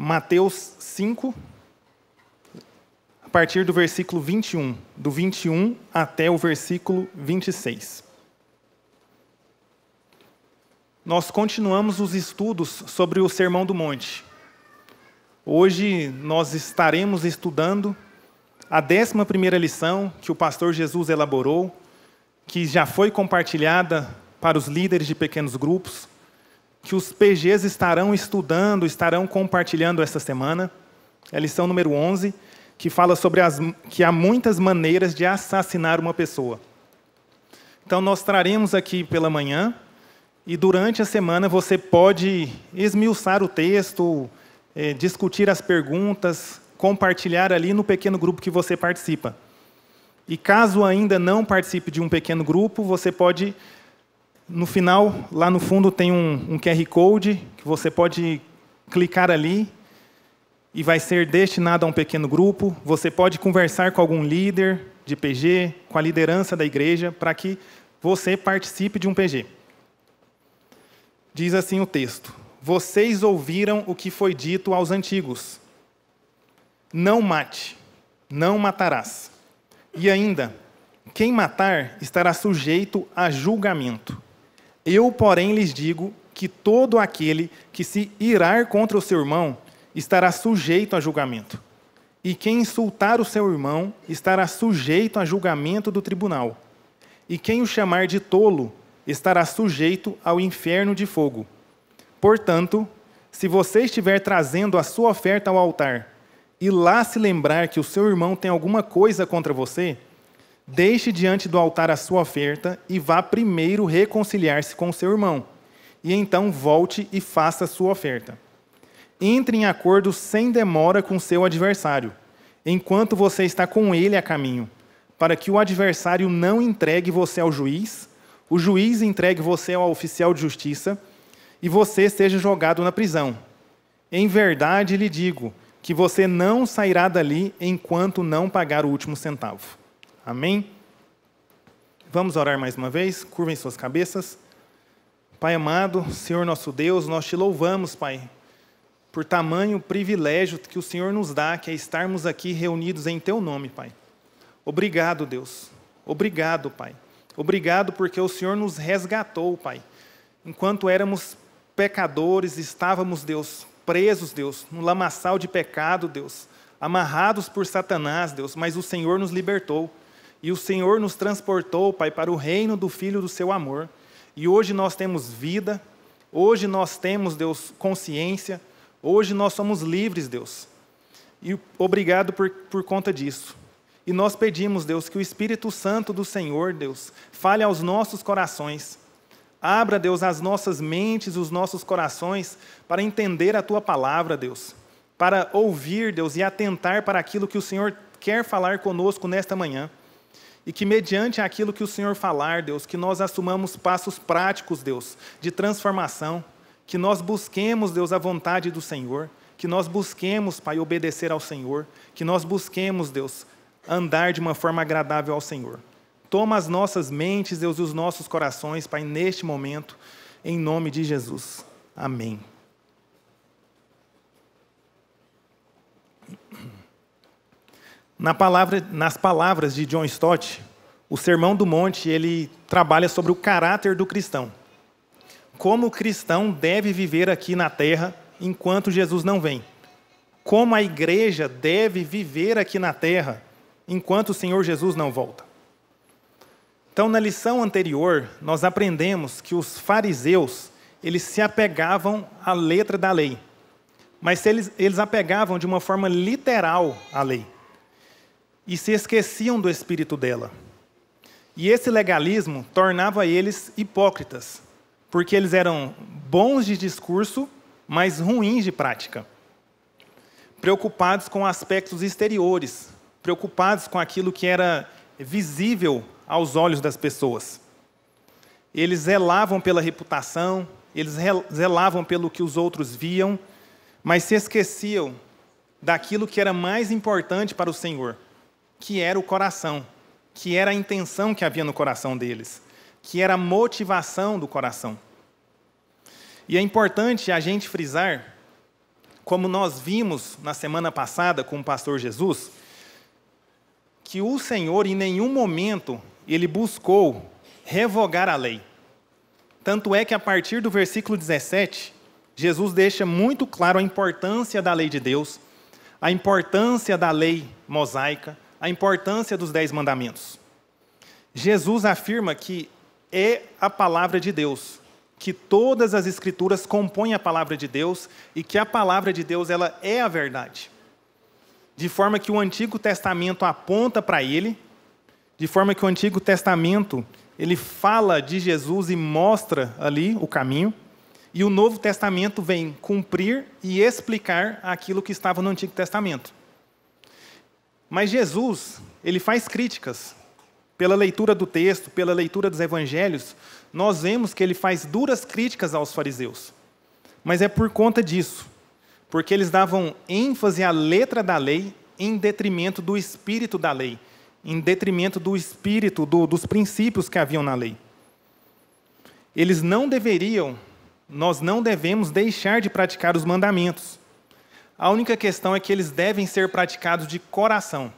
Mateus 5, a partir do versículo 21, do 21 até o versículo 26. Nós continuamos os estudos sobre o Sermão do Monte. Hoje nós estaremos estudando a 11ª lição que o pastor Jesus elaborou, que já foi compartilhada para os líderes de pequenos grupos, que os PGs estarão estudando, estarão compartilhando esta semana. É a lição número 11, que fala sobre que há muitas maneiras de assassinar uma pessoa. Então, nós traremos aqui pela manhã, e durante a semana você pode esmiuçar o texto, discutir as perguntas, compartilhar ali no pequeno grupo que você participa. E caso ainda não participe de um pequeno grupo, você pode, no final, lá no fundo tem um QR Code, que você pode clicar ali, e vai ser destinado a um pequeno grupo. Você pode conversar com algum líder de PG, com a liderança da igreja, para que você participe de um PG. Diz assim o texto: vocês ouviram o que foi dito aos antigos: não mate, não matarás. E ainda, quem matar estará sujeito a julgamento. Eu, porém, lhes digo que todo aquele que se irar contra o seu irmão estará sujeito a julgamento. E quem insultar o seu irmão estará sujeito a julgamento do tribunal. E quem o chamar de tolo estará sujeito ao inferno de fogo. Portanto, se você estiver trazendo a sua oferta ao altar, e lá se lembrar que o seu irmão tem alguma coisa contra você, deixe diante do altar a sua oferta e vá primeiro reconciliar-se com o seu irmão, e então volte e faça a sua oferta. Entre em acordo sem demora com seu adversário, enquanto você está com ele a caminho, para que o adversário não entregue você ao juiz, o juiz entregue você ao oficial de justiça, e você seja jogado na prisão. Em verdade lhe digo que você não sairá dali enquanto não pagar o último centavo. Amém? Vamos orar mais uma vez? Curvem suas cabeças. Pai amado, Senhor nosso Deus, nós te louvamos, Pai, por tamanho privilégio que o Senhor nos dá, que é estarmos aqui reunidos em Teu nome, Pai. Obrigado, Deus. Obrigado, Pai. Obrigado porque o Senhor nos resgatou, Pai. Enquanto éramos pecadores, estávamos, Deus, presos, Deus, no lamaçal de pecado, Deus, amarrados por Satanás, Deus, mas o Senhor nos libertou. E o Senhor nos transportou, Pai, para o reino do Filho do seu amor. E hoje nós temos vida, hoje nós temos, Deus, consciência, hoje nós somos livres, Deus. E obrigado por conta disso. E nós pedimos, Deus, que o Espírito Santo do Senhor, Deus, fale aos nossos corações. Abra, Deus, as nossas mentes, os nossos corações, para entender a Tua palavra, Deus. Para ouvir, Deus, e atentar para aquilo que o Senhor quer falar conosco nesta manhã. E que, mediante aquilo que o Senhor falar, Deus, que nós assumamos passos práticos, Deus, de transformação. Que nós busquemos, Deus, a vontade do Senhor. Que nós busquemos, Pai, obedecer ao Senhor. Que nós busquemos, Deus, andar de uma forma agradável ao Senhor. Toma as nossas mentes, Deus, e os nossos corações, Pai, neste momento, em nome de Jesus. Amém. Nas palavras de John Stott, o Sermão do Monte, ele trabalha sobre o caráter do cristão. Como o cristão deve viver aqui na terra enquanto Jesus não vem. Como a igreja deve viver aqui na terra enquanto o Senhor Jesus não volta. Então, na lição anterior, nós aprendemos que os fariseus, eles se apegavam à letra da lei. Mas eles apegavam de uma forma literal à lei. E se esqueciam do espírito dela. E esse legalismo tornava eles hipócritas, porque eles eram bons de discurso, mas ruins de prática. Preocupados com aspectos exteriores, preocupados com aquilo que era visível aos olhos das pessoas. Eles zelavam pela reputação, eles zelavam pelo que os outros viam, mas se esqueciam daquilo que era mais importante para o Senhor, que era o coração, que era a intenção que havia no coração deles, que era a motivação do coração. E é importante a gente frisar como nós vimos na semana passada com o pastor Jesus, que o Senhor, em nenhum momento, ele buscou revogar a lei. Tanto é que, a partir do versículo 17, Jesus deixa muito claro a importância da lei de Deus, a importância da lei mosaica, a importância dos 10 mandamentos. Jesus afirma que é a palavra de Deus, que todas as Escrituras compõem a palavra de Deus e que a palavra de Deus ela é a verdade. De forma que o Antigo Testamento aponta para ele, de forma que o Antigo Testamento ele fala de Jesus e mostra ali o caminho, e o Novo Testamento vem cumprir e explicar aquilo que estava no Antigo Testamento. Mas Jesus, ele faz críticas. Pela leitura do texto, pela leitura dos evangelhos, nós vemos que ele faz duras críticas aos fariseus. Mas é por conta disso, porque eles davam ênfase à letra da lei em detrimento do espírito da lei, em detrimento do espírito, dos princípios que haviam na lei. Eles não deveriam, nós não devemos deixar de praticar os mandamentos. A única questão é que eles devem ser praticados de coração.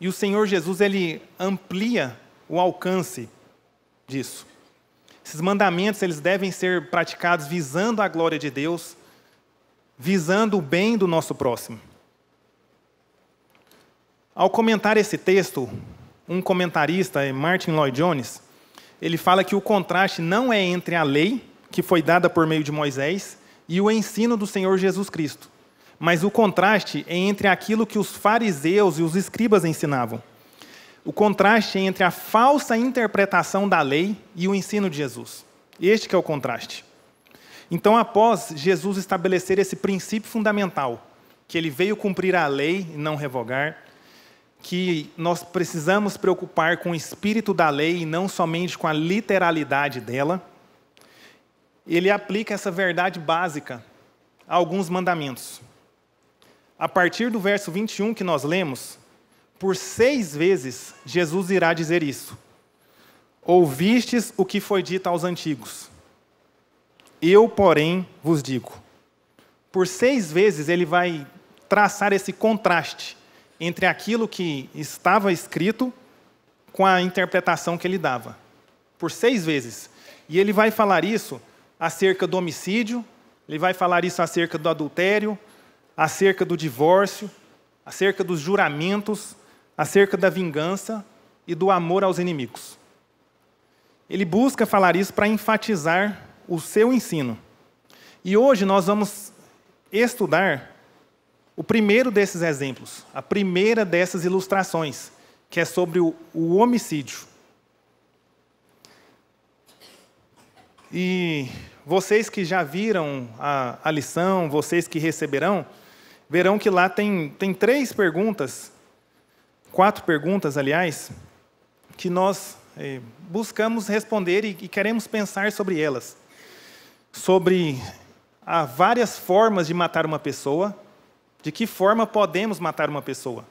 E o Senhor Jesus, ele amplia o alcance disso. Esses mandamentos, eles devem ser praticados visando a glória de Deus, visando o bem do nosso próximo. Ao comentar esse texto, um comentarista, Martin Lloyd Jones, ele fala que o contraste não é entre a lei, que foi dada por meio de Moisés, e o ensino do Senhor Jesus Cristo, mas o contraste é entre aquilo que os fariseus e os escribas ensinavam. O contraste é entre a falsa interpretação da lei e o ensino de Jesus. Este que é o contraste. Então, após Jesus estabelecer esse princípio fundamental, que ele veio cumprir a lei e não revogar, que nós precisamos preocupar com o espírito da lei e não somente com a literalidade dela, ele aplica essa verdade básica a alguns mandamentos. A partir do verso 21 que nós lemos, por 6 vezes Jesus irá dizer isso. Ouvistes o que foi dito aos antigos. Eu, porém, vos digo. Por 6 vezes ele vai traçar esse contraste entre aquilo que estava escrito com a interpretação que ele dava. Por 6 vezes. E ele vai falar isso acerca do homicídio, ele vai falar isso acerca do adultério, acerca do divórcio, acerca dos juramentos, acerca da vingança e do amor aos inimigos. Ele busca falar isso para enfatizar o seu ensino. E hoje nós vamos estudar o primeiro desses exemplos, a primeira dessas ilustrações, que é sobre o homicídio. E vocês que já viram a lição, vocês que receberão, verão que lá tem 3 perguntas, 4 perguntas, aliás, que nós buscamos responder e queremos pensar sobre elas. Sobre há várias formas de matar uma pessoa, de que forma podemos matar uma pessoa.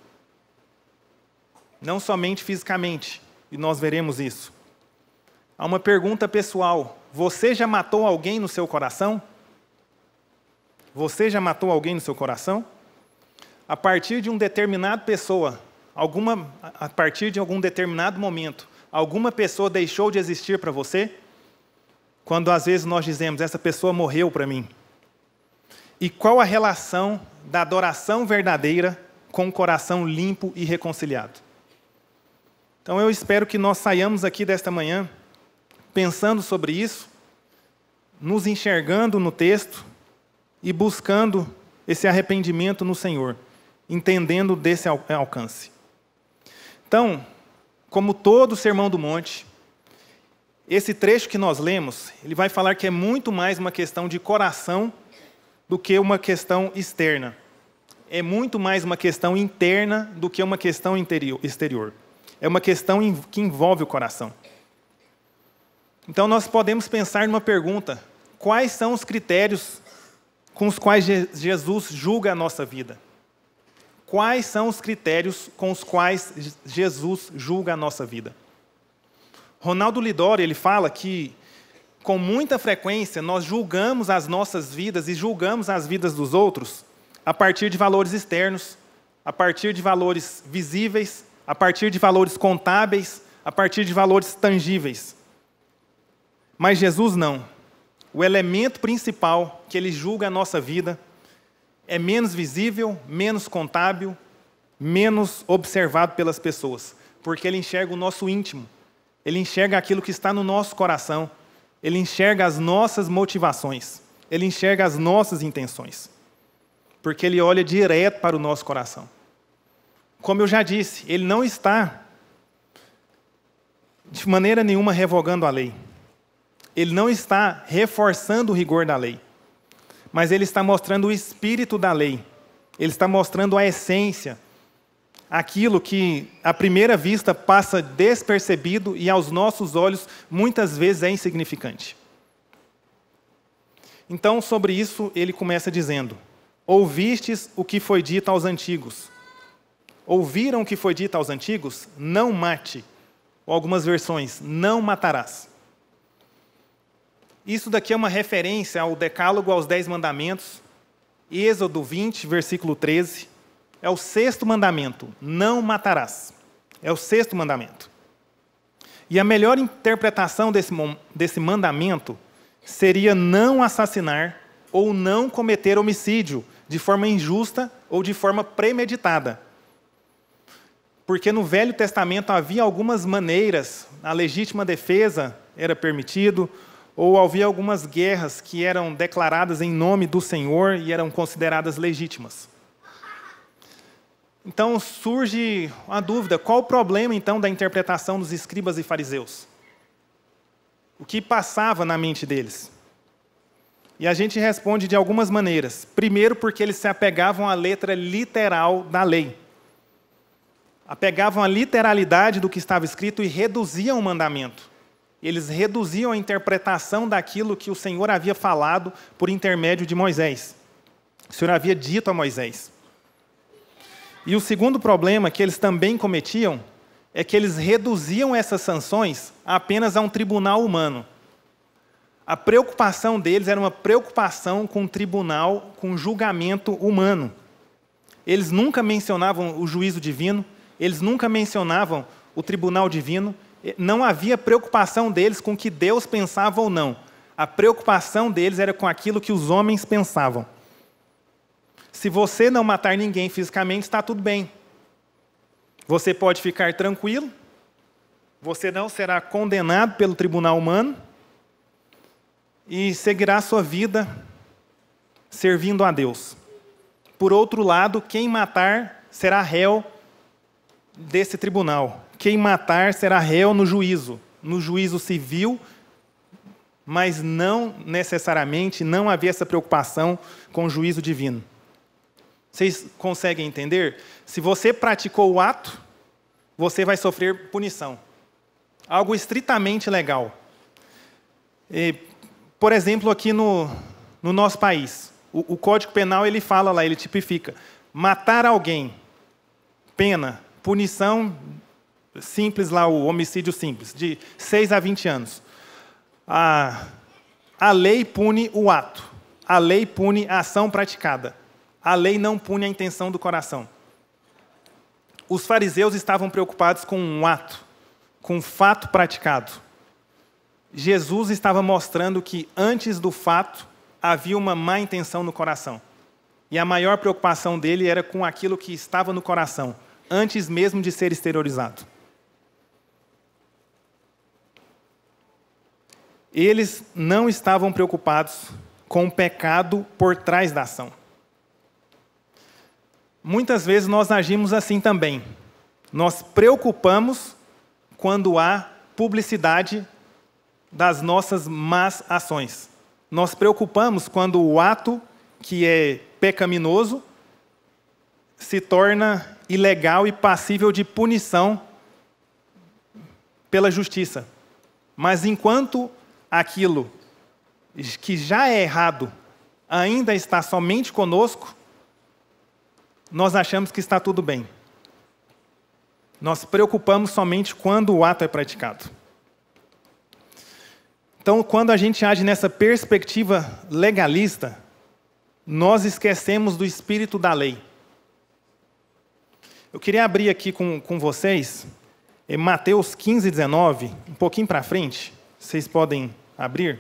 Não somente fisicamente, e nós veremos isso. Há uma pergunta pessoal. Você já matou alguém no seu coração? Você já matou alguém no seu coração? A partir de uma determinada pessoa, a partir de algum determinado momento, alguma pessoa deixou de existir para você? Quando às vezes nós dizemos, essa pessoa morreu para mim. E qual a relação da adoração verdadeira com o coração limpo e reconciliado? Então eu espero que nós saiamos aqui desta manhã pensando sobre isso, nos enxergando no texto e buscando esse arrependimento no Senhor, entendendo desse alcance. Então, como todo o Sermão do Monte, esse trecho que nós lemos, ele vai falar que é muito mais uma questão de coração do que uma questão externa. É muito mais uma questão interna do que uma questão exterior. É uma questão que envolve o coração. Então, nós podemos pensar numa pergunta: quais são os critérios com os quais Jesus julga a nossa vida? Quais são os critérios com os quais Jesus julga a nossa vida? Ronaldo Lidório, ele fala que, com muita frequência, nós julgamos as nossas vidas e julgamos as vidas dos outros a partir de valores externos, a partir de valores visíveis, a partir de valores contábeis, a partir de valores tangíveis. Mas Jesus não. O elemento principal que ele julga a nossa vida é menos visível, menos contábil, menos observado pelas pessoas, porque ele enxerga o nosso íntimo, ele enxerga aquilo que está no nosso coração, ele enxerga as nossas motivações, ele enxerga as nossas intenções, porque ele olha direto para o nosso coração. Como eu já disse, ele não está de maneira nenhuma revogando a lei. Ele não está reforçando o rigor da lei, mas ele está mostrando o espírito da lei. Ele está mostrando a essência, aquilo que, à primeira vista, passa despercebido e, aos nossos olhos, muitas vezes é insignificante. Então, sobre isso, ele começa dizendo: ouvistes o que foi dito aos antigos. Ouviram o que foi dito aos antigos? Não mate. Ou algumas versões, não matarás. Isso daqui é uma referência ao Decálogo, aos 10 mandamentos. Êxodo 20, versículo 13. É o 6º mandamento, não matarás. É o 6º mandamento. E a melhor interpretação desse mandamento seria não assassinar ou não cometer homicídio de forma injusta ou de forma premeditada. Porque no Velho Testamento havia algumas maneiras, a legítima defesa era permitido, ou havia algumas guerras que eram declaradas em nome do Senhor e eram consideradas legítimas. Então surge a dúvida: qual o problema então da interpretação dos escribas e fariseus? O que passava na mente deles? E a gente responde de algumas maneiras. Primeiro, porque eles se apegavam à letra literal da lei. Apegavam a literalidade do que estava escrito e reduziam o mandamento. Eles reduziam a interpretação daquilo que o Senhor havia falado por intermédio de Moisés. O Senhor havia dito a Moisés. E o segundo problema que eles também cometiam é que eles reduziam essas sanções apenas a um tribunal humano. A preocupação deles era uma preocupação com o tribunal, com o julgamento humano. Eles nunca mencionavam o juízo divino, eles nunca mencionavam o tribunal divino, não havia preocupação deles com o que Deus pensava ou não. A preocupação deles era com aquilo que os homens pensavam. Se você não matar ninguém fisicamente, está tudo bem. Você pode ficar tranquilo, você não será condenado pelo tribunal humano e seguirá a sua vida servindo a Deus. Por outro lado, quem matar será réu desse tribunal. Quem matar será réu no juízo civil, mas não necessariamente, não havia essa preocupação com o juízo divino. Vocês conseguem entender? Se você praticou o ato, você vai sofrer punição. Algo estritamente legal. Por exemplo, aqui no nosso país, o Código Penal ele fala lá, ele tipifica: matar alguém, pena, punição simples lá, o homicídio simples, de 6 a 20 anos. A lei pune o ato, a lei pune a ação praticada, a lei não pune a intenção do coração. Os fariseus estavam preocupados com um ato, com um fato praticado. Jesus estava mostrando que antes do fato havia uma má intenção no coração. E a maior preocupação dele era com aquilo que estava no coração, antes mesmo de ser exteriorizado. Eles não estavam preocupados com o pecado por trás da ação. Muitas vezes nós agimos assim também. Nós preocupamos quando há publicidade das nossas más ações. Nós preocupamos quando o ato que é pecaminoso se torna ilegal e passível de punição pela justiça. Mas enquanto aquilo que já é errado ainda está somente conosco, nós achamos que está tudo bem. Nós preocupamos somente quando o ato é praticado. Então, quando a gente age nessa perspectiva legalista, nós esquecemos do espírito da lei. Eu queria abrir aqui com vocês, em Mateus 15, 19, um pouquinho para frente, vocês podem abrir,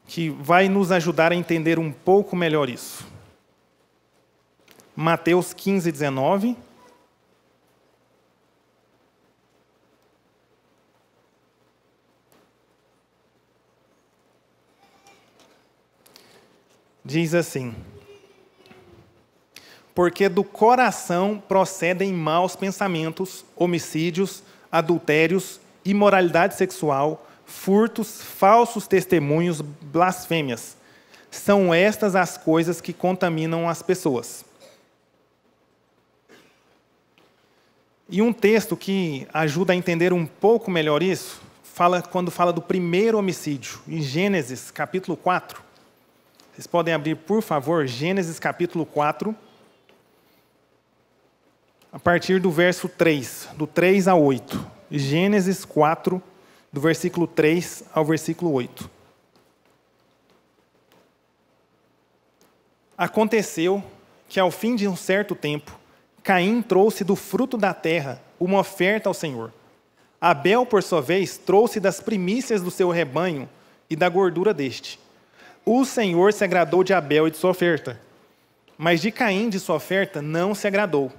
que vai nos ajudar a entender um pouco melhor isso. Mateus 15, 19. Diz assim: porque do coração procedem maus pensamentos, homicídios, adultérios, imoralidade sexual, furtos, falsos testemunhos, blasfêmias. São estas as coisas que contaminam as pessoas. E um texto que ajuda a entender um pouco melhor isso, quando fala do primeiro homicídio, em Gênesis, capítulo 4. Vocês podem abrir, por favor, Gênesis, capítulo 4, a partir do verso 3, do 3 a 8. Gênesis 4, do versículo 3 ao versículo 8. Aconteceu que, ao fim de um certo tempo, Caim trouxe do fruto da terra uma oferta ao Senhor. Abel, por sua vez, trouxe das primícias do seu rebanho e da gordura deste. O Senhor se agradou de Abel e de sua oferta, mas de Caim, de sua oferta, não se agradou.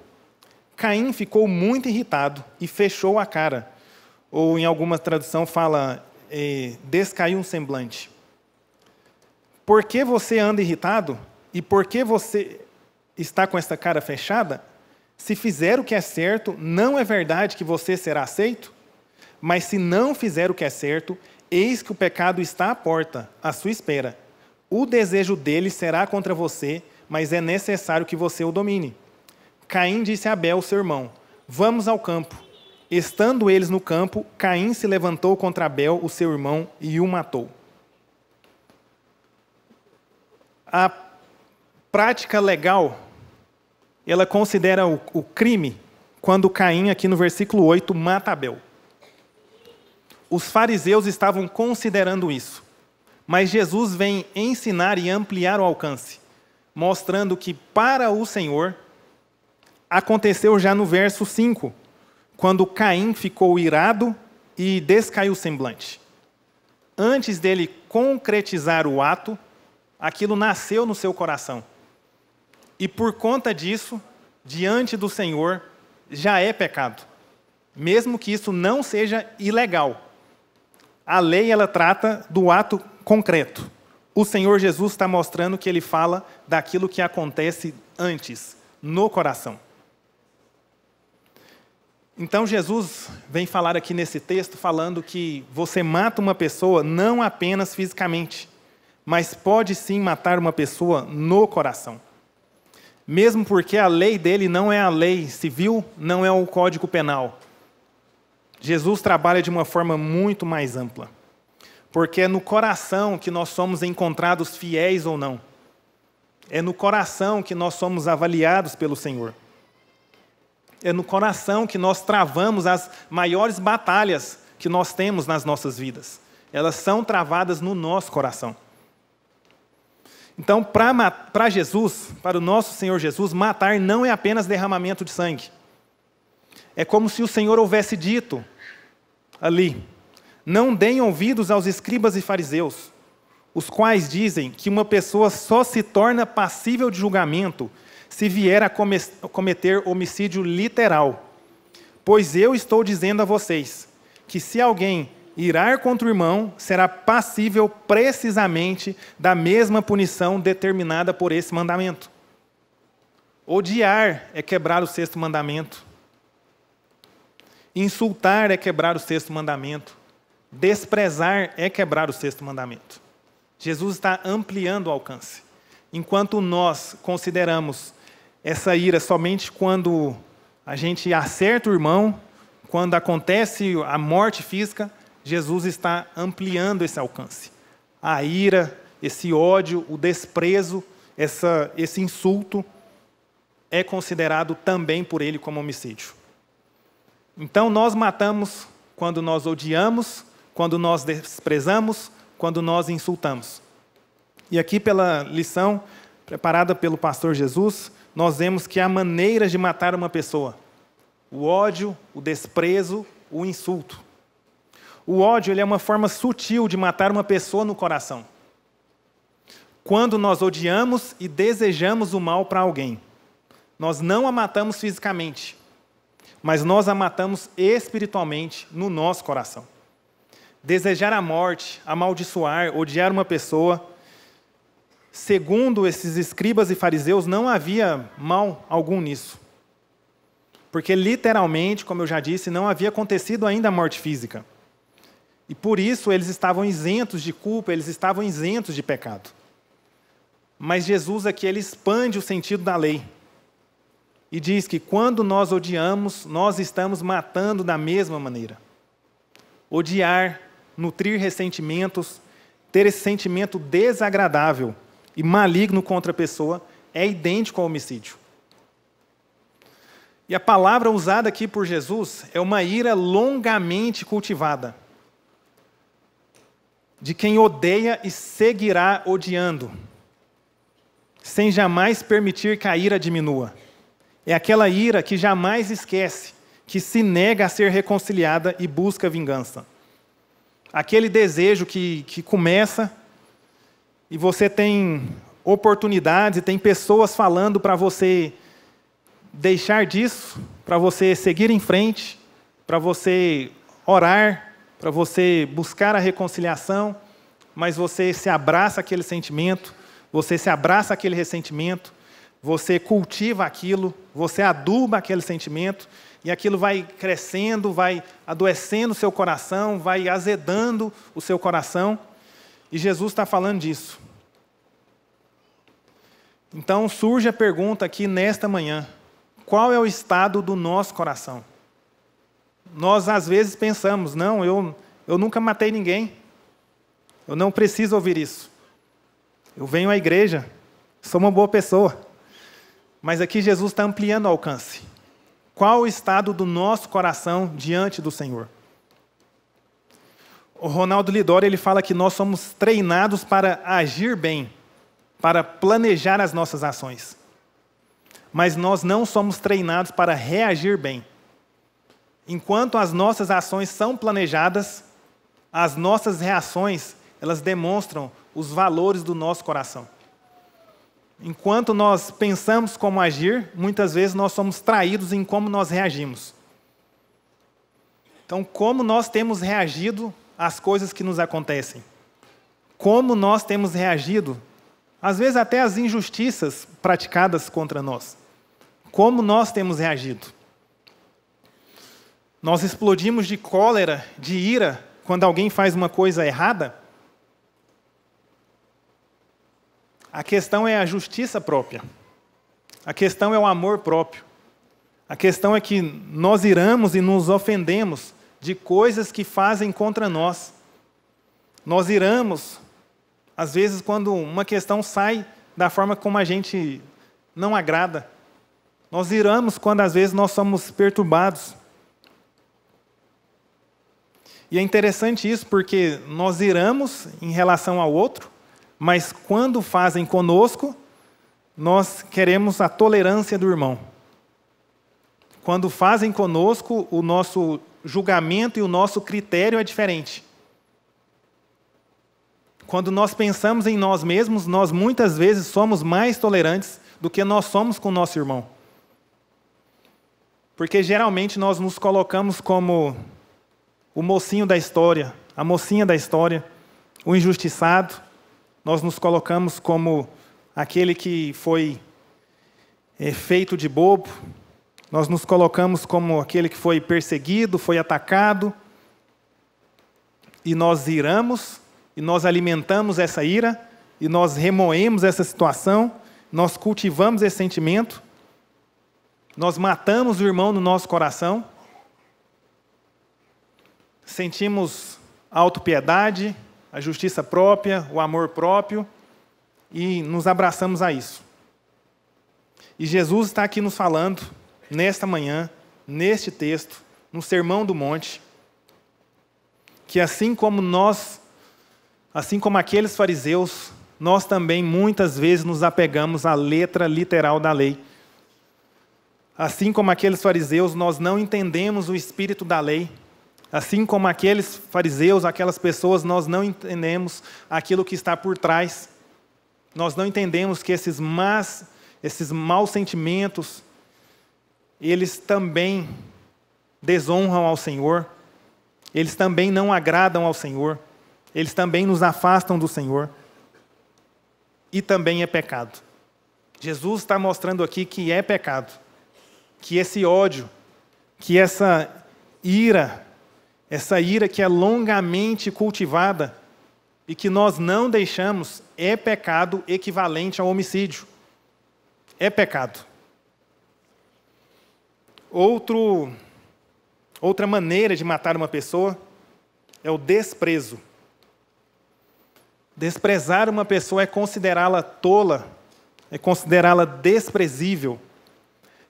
Caim ficou muito irritado e fechou a cara. Ou, em alguma tradução, fala, descaiu um semblante. Por que você anda irritado? E por que você está com essa cara fechada? Se fizer o que é certo, não é verdade que você será aceito? Mas se não fizer o que é certo, eis que o pecado está à porta, à sua espera. O desejo dele será contra você, mas é necessário que você o domine. Caim disse a Abel, seu irmão, vamos ao campo. Estando eles no campo, Caim se levantou contra Abel, o seu irmão, e o matou. A prática legal, ela considera o crime quando Caim, aqui no versículo 8, mata Abel. Os fariseus estavam considerando isso. Mas Jesus vem ensinar e ampliar o alcance, mostrando que para o Senhor, aconteceu já no verso 5, quando Caim ficou irado e descaiu o semblante. Antes dele concretizar o ato, aquilo nasceu no seu coração. E por conta disso, diante do Senhor, já é pecado, mesmo que isso não seja ilegal. A lei, ela trata do ato concreto. O Senhor Jesus está mostrando que ele fala daquilo que acontece antes, no coração. Então Jesus vem falar aqui nesse texto, falando que você mata uma pessoa não apenas fisicamente, mas pode sim matar uma pessoa no coração. Mesmo porque a lei dele não é a lei civil, não é o Código Penal. Jesus trabalha de uma forma muito mais ampla. Porque é no coração que nós somos encontrados fiéis ou não. É no coração que nós somos avaliados pelo Senhor. É no coração que nós travamos as maiores batalhas que nós temos nas nossas vidas. Elas são travadas no nosso coração. Então, para Jesus, para o nosso Senhor Jesus, matar não é apenas derramamento de sangue. É como se o Senhor houvesse dito ali: não deem ouvidos aos escribas e fariseus, os quais dizem que uma pessoa só se torna passível de julgamento se vier a cometer homicídio literal. Pois eu estou dizendo a vocês que se alguém irar contra o irmão, será passível precisamente da mesma punição determinada por esse mandamento. Odiar é quebrar o sexto mandamento. Insultar é quebrar o sexto mandamento. Desprezar é quebrar o sexto mandamento. Jesus está ampliando o alcance. Enquanto nós consideramos essa ira somente quando a gente acerta o irmão, quando acontece a morte física, Jesus está ampliando esse alcance. A ira, esse ódio, o desprezo, esse insulto é considerado também por ele como homicídio. Então nós matamos quando nós odiamos, quando nós desprezamos, quando nós insultamos. E aqui, pela lição preparada pelo pastor Jesus, nós vemos que há maneiras de matar uma pessoa: o ódio, o desprezo, o insulto. O ódio ele é uma forma sutil de matar uma pessoa no coração. Quando nós odiamos e desejamos o mal para alguém, nós não a matamos fisicamente, mas nós a matamos espiritualmente no nosso coração. Desejar a morte, amaldiçoar, odiar uma pessoa, segundo esses escribas e fariseus, não havia mal algum nisso. Porque literalmente, como eu já disse, não havia acontecido ainda a morte física. E por isso eles estavam isentos de culpa, eles estavam isentos de pecado. Mas Jesus aqui ele expande o sentido da lei. E diz que quando nós odiamos, nós estamos matando da mesma maneira. Odiar, nutrir ressentimentos, ter esse sentimento desagradável e maligno contra a pessoa é idêntico ao homicídio. E a palavra usada aqui por Jesus é uma ira longamente cultivada, de quem odeia e seguirá odiando, sem jamais permitir que a ira diminua. É aquela ira que jamais esquece, que se nega a ser reconciliada e busca vingança. Aquele desejo que começa e você tem oportunidades e tem pessoas falando para você deixar disso, para você seguir em frente, para você orar, para você buscar a reconciliação, mas você se abraça aquele sentimento, você se abraça aquele ressentimento, você cultiva aquilo, você aduba aquele sentimento, e aquilo vai crescendo, vai adoecendo o seu coração, vai azedando o seu coração, e Jesus está falando disso. Então surge a pergunta aqui nesta manhã: qual é o estado do nosso coração? Nós às vezes pensamos, não, eu nunca matei ninguém, eu não preciso ouvir isso. Eu venho à igreja, sou uma boa pessoa. Mas aqui Jesus está ampliando o alcance. Qual o estado do nosso coração diante do Senhor? O Ronaldo Lidório ele fala que nós somos treinados para agir bem, para planejar as nossas ações. Mas nós não somos treinados para reagir bem. Enquanto as nossas ações são planejadas, as nossas reações, elas demonstram os valores do nosso coração. Enquanto nós pensamos como agir, muitas vezes nós somos traídos em como nós reagimos. Então, como nós temos reagido às coisas que nos acontecem? Como nós temos reagido, às vezes até às injustiças praticadas contra nós? Como nós temos reagido? Nós explodimos de cólera, de ira, quando alguém faz uma coisa errada? A questão é a justiça própria. A questão é o amor próprio. A questão é que nós iramos e nos ofendemos de coisas que fazem contra nós. Nós iramos, às vezes, quando uma questão sai da forma como a gente não agrada. Nós iramos quando, às vezes, nós somos perturbados. E é interessante isso, porque nós iramos em relação ao outro, mas quando fazem conosco, nós queremos a tolerância do irmão. Quando fazem conosco, o nosso julgamento e o nosso critério é diferente. Quando nós pensamos em nós mesmos, nós muitas vezes somos mais tolerantes do que nós somos com o nosso irmão. Porque geralmente nós nos colocamos como o mocinho da história, a mocinha da história, o injustiçado. Nós nos colocamos como aquele que foi feito de bobo. Nós nos colocamos como aquele que foi perseguido, foi atacado. E nós iramos, e nós alimentamos essa ira, e nós remoemos essa situação, nós cultivamos esse sentimento, nós matamos o irmão no nosso coração, sentimos a autopiedade, a justiça própria, o amor próprio, e nos abraçamos a isso. E Jesus está aqui nos falando, nesta manhã, neste texto, no Sermão do Monte, que assim como aqueles fariseus, nós também muitas vezes nos apegamos à letra literal da lei. Assim como aqueles fariseus, nós não entendemos o espírito da lei. Assim como aqueles fariseus, aquelas pessoas, nós não entendemos aquilo que está por trás. Nós não entendemos que esses maus sentimentos, eles também desonram ao Senhor. Eles também não agradam ao Senhor. Eles também nos afastam do Senhor. E também é pecado. Jesus está mostrando aqui que é pecado. Que esse ódio, que essa ira que é longamente cultivada e que nós não deixamos, é pecado equivalente ao homicídio. É pecado. Outra maneira de matar uma pessoa é o desprezo. Desprezar uma pessoa é considerá-la tola, é considerá-la desprezível.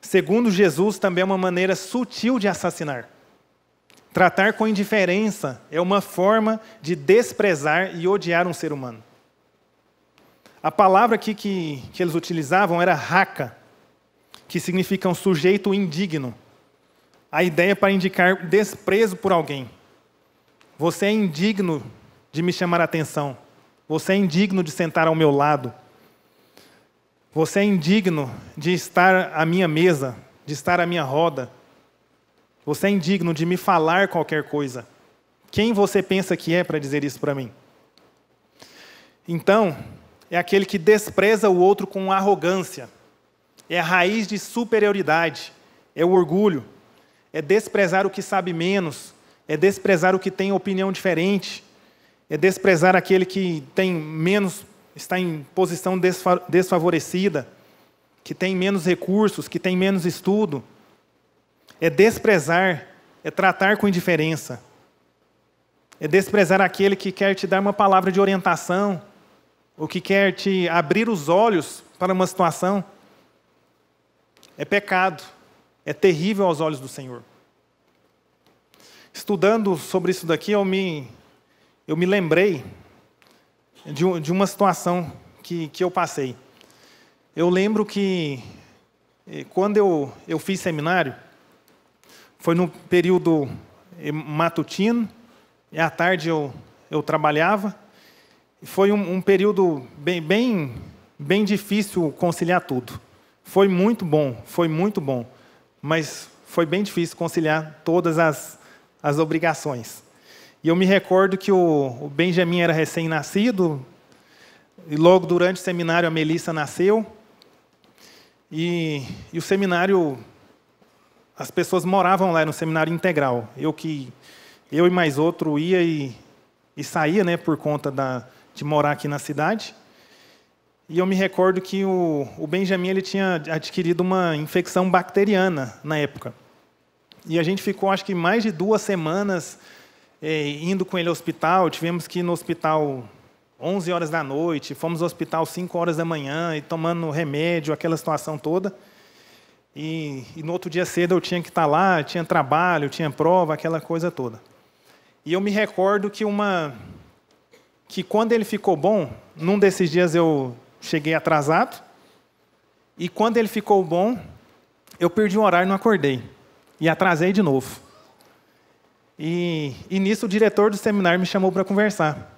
Segundo Jesus, também é uma maneira sutil de assassinar. Tratar com indiferença é uma forma de desprezar e odiar um ser humano. A palavra aqui que eles utilizavam era raca, que significa um sujeito indigno. A ideia é para indicar desprezo por alguém. Você é indigno de me chamar a atenção. Você é indigno de sentar ao meu lado. Você é indigno de estar à minha mesa, de estar à minha roda. Você é indigno de me falar qualquer coisa. Quem você pensa que é para dizer isso para mim? Então, é aquele que despreza o outro com arrogância. É a raiz de superioridade. É o orgulho. É desprezar o que sabe menos. É desprezar o que tem opinião diferente. É desprezar aquele que tem menos, está em posição desfavorecida, que tem menos recursos, que tem menos estudo. É desprezar, é tratar com indiferença. É desprezar aquele que quer te dar uma palavra de orientação, ou que quer te abrir os olhos para uma situação. É pecado, é terrível aos olhos do Senhor. Estudando sobre isso daqui, eu me lembrei de uma situação que eu passei. Eu lembro que, quando eu fiz seminário, foi no período matutino, e à tarde eu trabalhava. Foi um período bem difícil conciliar tudo. Foi muito bom, mas foi bem difícil conciliar todas as obrigações. E eu me recordo que o Benjamin era recém-nascido, e logo durante o seminário a Melissa nasceu, e o seminário, as pessoas moravam lá no seminário integral. Eu e mais outro ia e saía, né, por conta de morar aqui na cidade. E eu me recordo que o Benjamin ele tinha adquirido uma infecção bacteriana na época. E a gente ficou, acho que mais de 2 semanas indo com ele ao hospital. Tivemos que ir no hospital 11 horas da noite, fomos ao hospital 5 horas da manhã, e tomando remédio, aquela situação toda. E no outro dia cedo eu tinha que estar lá, tinha trabalho, tinha prova, aquela coisa toda. E eu me recordo que quando ele ficou bom, num desses dias eu cheguei atrasado, e quando ele ficou bom, eu perdi o horário e não acordei. E atrasei de novo. E nisso o diretor do seminário me chamou para conversar.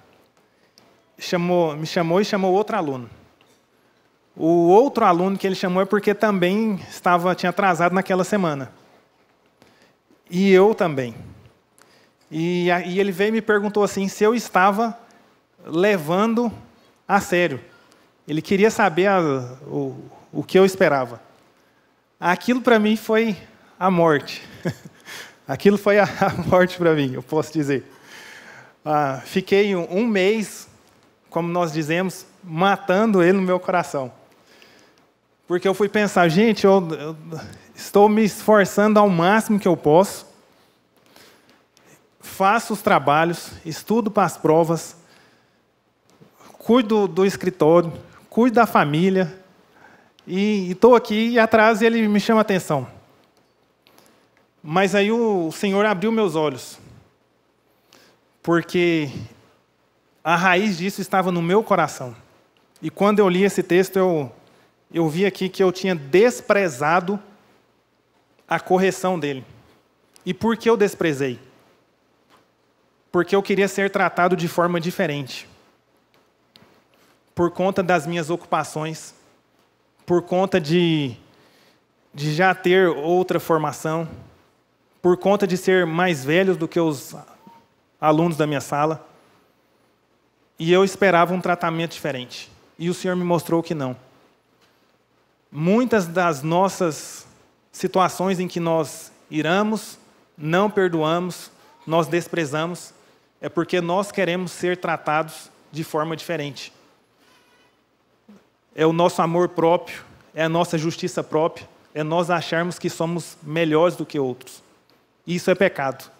Me chamou e chamou outro aluno. O outro aluno que ele chamou é porque também tinha atrasado naquela semana. E eu também. E ele veio e me perguntou assim, se eu estava levando a sério. Ele queria saber o que eu esperava. Aquilo para mim foi a morte. Aquilo foi a morte para mim, eu posso dizer. Fiquei um mês, como nós dizemos, matando ele no meu coração. Porque eu fui pensar, gente, eu estou me esforçando ao máximo que eu posso, faço os trabalhos, estudo para as provas, cuido do escritório, cuido da família, e estou aqui atrás e ele me chama a atenção. Mas aí o Senhor abriu meus olhos, porque a raiz disso estava no meu coração. E quando eu li esse texto, eu vi aqui que eu tinha desprezado a correção dele. E por que eu desprezei? Porque eu queria ser tratado de forma diferente. Por conta das minhas ocupações, por conta de já ter outra formação, por conta de ser mais velho do que os alunos da minha sala. E eu esperava um tratamento diferente. E o Senhor me mostrou que não. Muitas das nossas situações em que nós iramos, não perdoamos, nós desprezamos, é porque nós queremos ser tratados de forma diferente. É o nosso amor próprio, é a nossa justiça própria, é nós acharmos que somos melhores do que outros. Isso é pecado.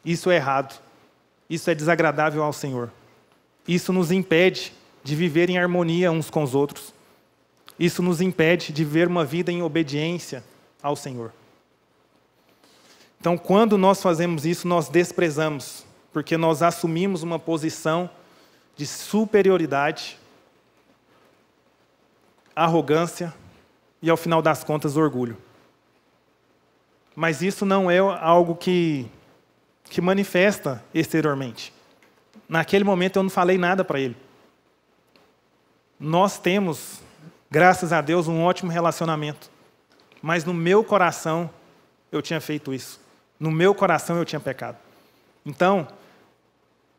Isso é errado. Isso é desagradável ao Senhor. Isso nos impede de viver em harmonia uns com os outros. Isso nos impede de viver uma vida em obediência ao Senhor. Então, quando nós fazemos isso, nós desprezamos, porque nós assumimos uma posição de superioridade, arrogância e, ao final das contas, orgulho. Mas isso não é algo que manifesta exteriormente. Naquele momento eu não falei nada para ele. Nós temos, graças a Deus, um ótimo relacionamento. Mas no meu coração eu tinha feito isso. No meu coração eu tinha pecado. Então,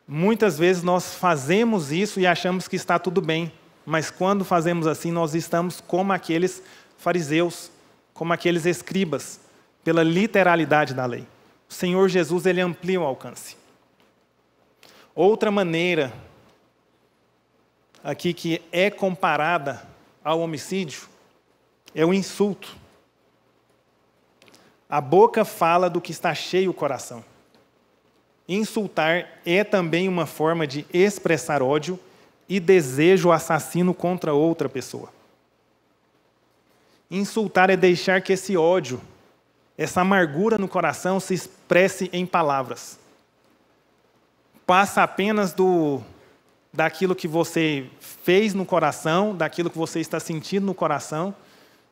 muitas vezes nós fazemos isso e achamos que está tudo bem. Mas quando fazemos assim, nós estamos como aqueles fariseus, como aqueles escribas, pela literalidade da lei. O Senhor Jesus, ele amplia o alcance. Outra maneira aqui que é comparada ao homicídio é o insulto. A boca fala do que está cheio o coração. Insultar é também uma forma de expressar ódio e desejo assassino contra outra pessoa. Insultar é deixar que esse ódio, essa amargura no coração se expresse em palavras. Passa apenas daquilo que você fez no coração, daquilo que você está sentindo no coração,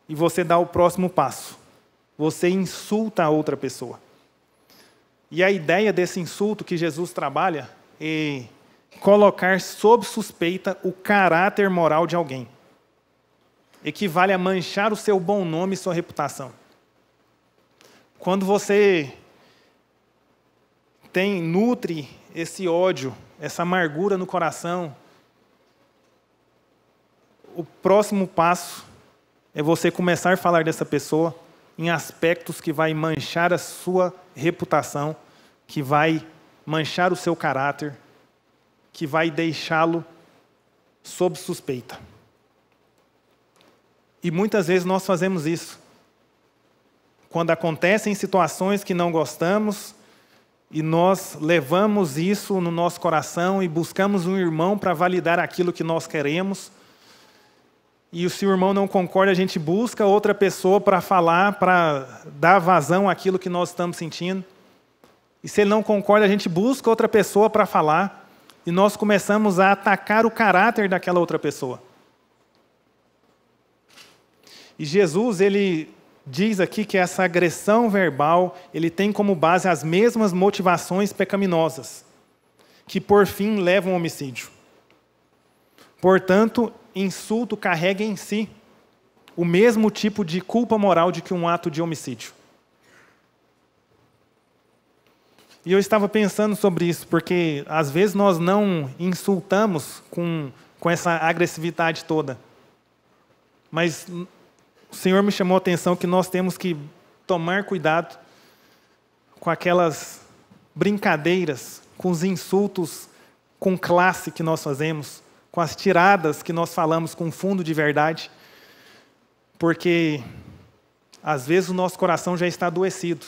e você dá o próximo passo. Você insulta a outra pessoa. E a ideia desse insulto que Jesus trabalha é colocar sob suspeita o caráter moral de alguém. Equivale a manchar o seu bom nome e sua reputação. Quando você nutre esse ódio, essa amargura no coração, o próximo passo é você começar a falar dessa pessoa em aspectos que vai manchar a sua reputação, que vai manchar o seu caráter, que vai deixá-lo sob suspeita. E muitas vezes nós fazemos isso. Quando acontecem situações que não gostamos, e nós levamos isso no nosso coração e buscamos um irmão para validar aquilo que nós queremos, e se o irmão não concorda, a gente busca outra pessoa para falar, para dar vazão àquilo que nós estamos sentindo. E se ele não concorda, a gente busca outra pessoa para falar, e nós começamos a atacar o caráter daquela outra pessoa. E Jesus, ele diz aqui que essa agressão verbal, ele tem como base as mesmas motivações pecaminosas, que por fim levam ao homicídio. Portanto, insulto carrega em si o mesmo tipo de culpa moral de que um ato de homicídio. E eu estava pensando sobre isso, porque às vezes nós não insultamos com essa agressividade toda. Mas o Senhor me chamou a atenção que nós temos que tomar cuidado com aquelas brincadeiras, com os insultos com classe que nós fazemos, com as tiradas que nós falamos com fundo de verdade, porque às vezes o nosso coração já está adoecido.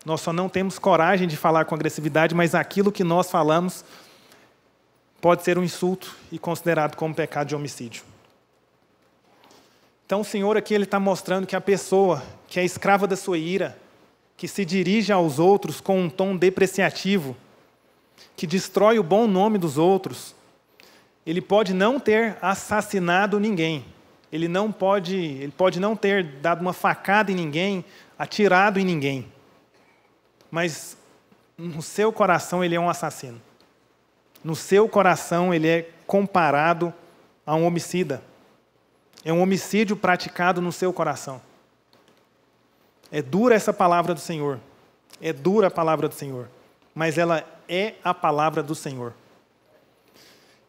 Nós só não temos coragem de falar com agressividade, mas aquilo que nós falamos pode ser um insulto e considerado como pecado de homicídio. Então o Senhor aqui está mostrando que a pessoa que é escrava da sua ira, que se dirige aos outros com um tom depreciativo, que destrói o bom nome dos outros, ele pode não ter assassinado ninguém, ele pode não ter dado uma facada em ninguém, atirado em ninguém, mas no seu coração ele é um assassino. No seu coração ele é comparado a um homicida. É um homicídio praticado no seu coração. É dura essa palavra do Senhor. É dura a palavra do Senhor. Mas ela é a palavra do Senhor.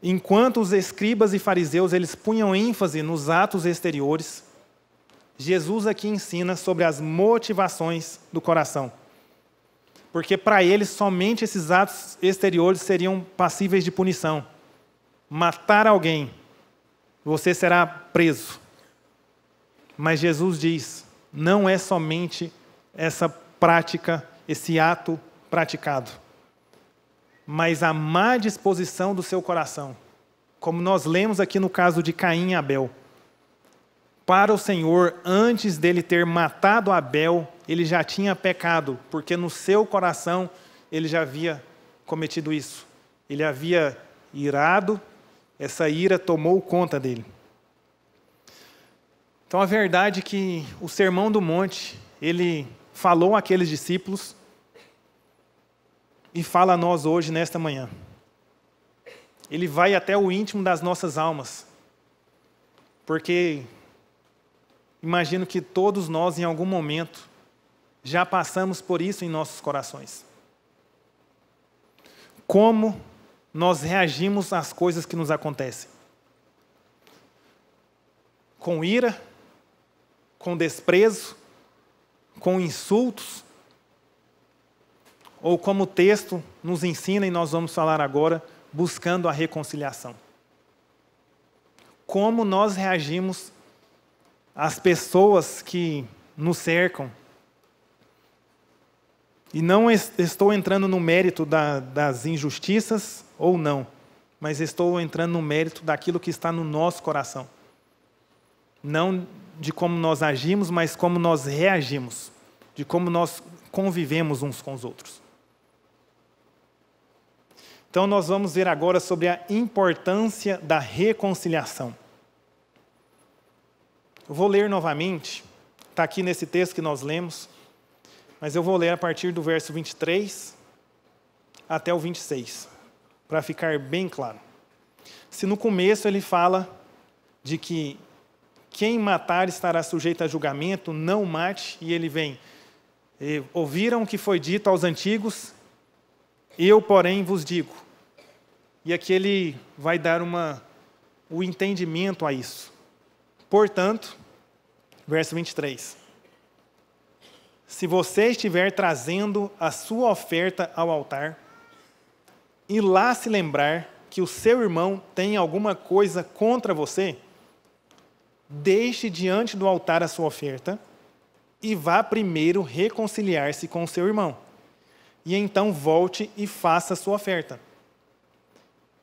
Enquanto os escribas e fariseus eles punham ênfase nos atos exteriores, Jesus aqui ensina sobre as motivações do coração. Porque para eles somente esses atos exteriores seriam passíveis de punição. Matar alguém, você será preso. Mas Jesus diz, não é somente essa prática, esse ato praticado, mas a má disposição do seu coração. Como nós lemos aqui no caso de Caim e Abel. Para o Senhor, antes dele ter matado Abel, ele já tinha pecado, porque no seu coração ele já havia cometido isso. Ele havia irado, essa ira tomou conta dele. Então a verdade é que o Sermão do Monte, ele falou àqueles discípulos e fala a nós hoje, nesta manhã. Ele vai até o íntimo das nossas almas, porque imagino que todos nós, em algum momento, já passamos por isso em nossos corações. Como nós reagimos às coisas que nos acontecem? Com ira, com desprezo, com insultos, ou como o texto nos ensina, e nós vamos falar agora, buscando a reconciliação. Como nós reagimos às pessoas que nos cercam. E não estou entrando no mérito das injustiças ou não, mas estou entrando no mérito daquilo que está no nosso coração. Não de como nós agimos, mas como nós reagimos, de como nós convivemos uns com os outros. Então nós vamos ver agora sobre a importância da reconciliação. Eu vou ler novamente, está aqui nesse texto que nós lemos, mas eu vou ler a partir do verso 23 até o 26, para ficar bem claro. Se no começo ele fala de que quem matar estará sujeito a julgamento, não mate, e ele vem. Ouviram o que foi dito aos antigos, eu, porém, vos digo. E aqui ele vai dar o entendimento a isso. Portanto, verso 23. Se você estiver trazendo a sua oferta ao altar, e lá se lembrar que o seu irmão tem alguma coisa contra você, deixe diante do altar a sua oferta e vá primeiro reconciliar-se com o seu irmão. E então volte e faça a sua oferta.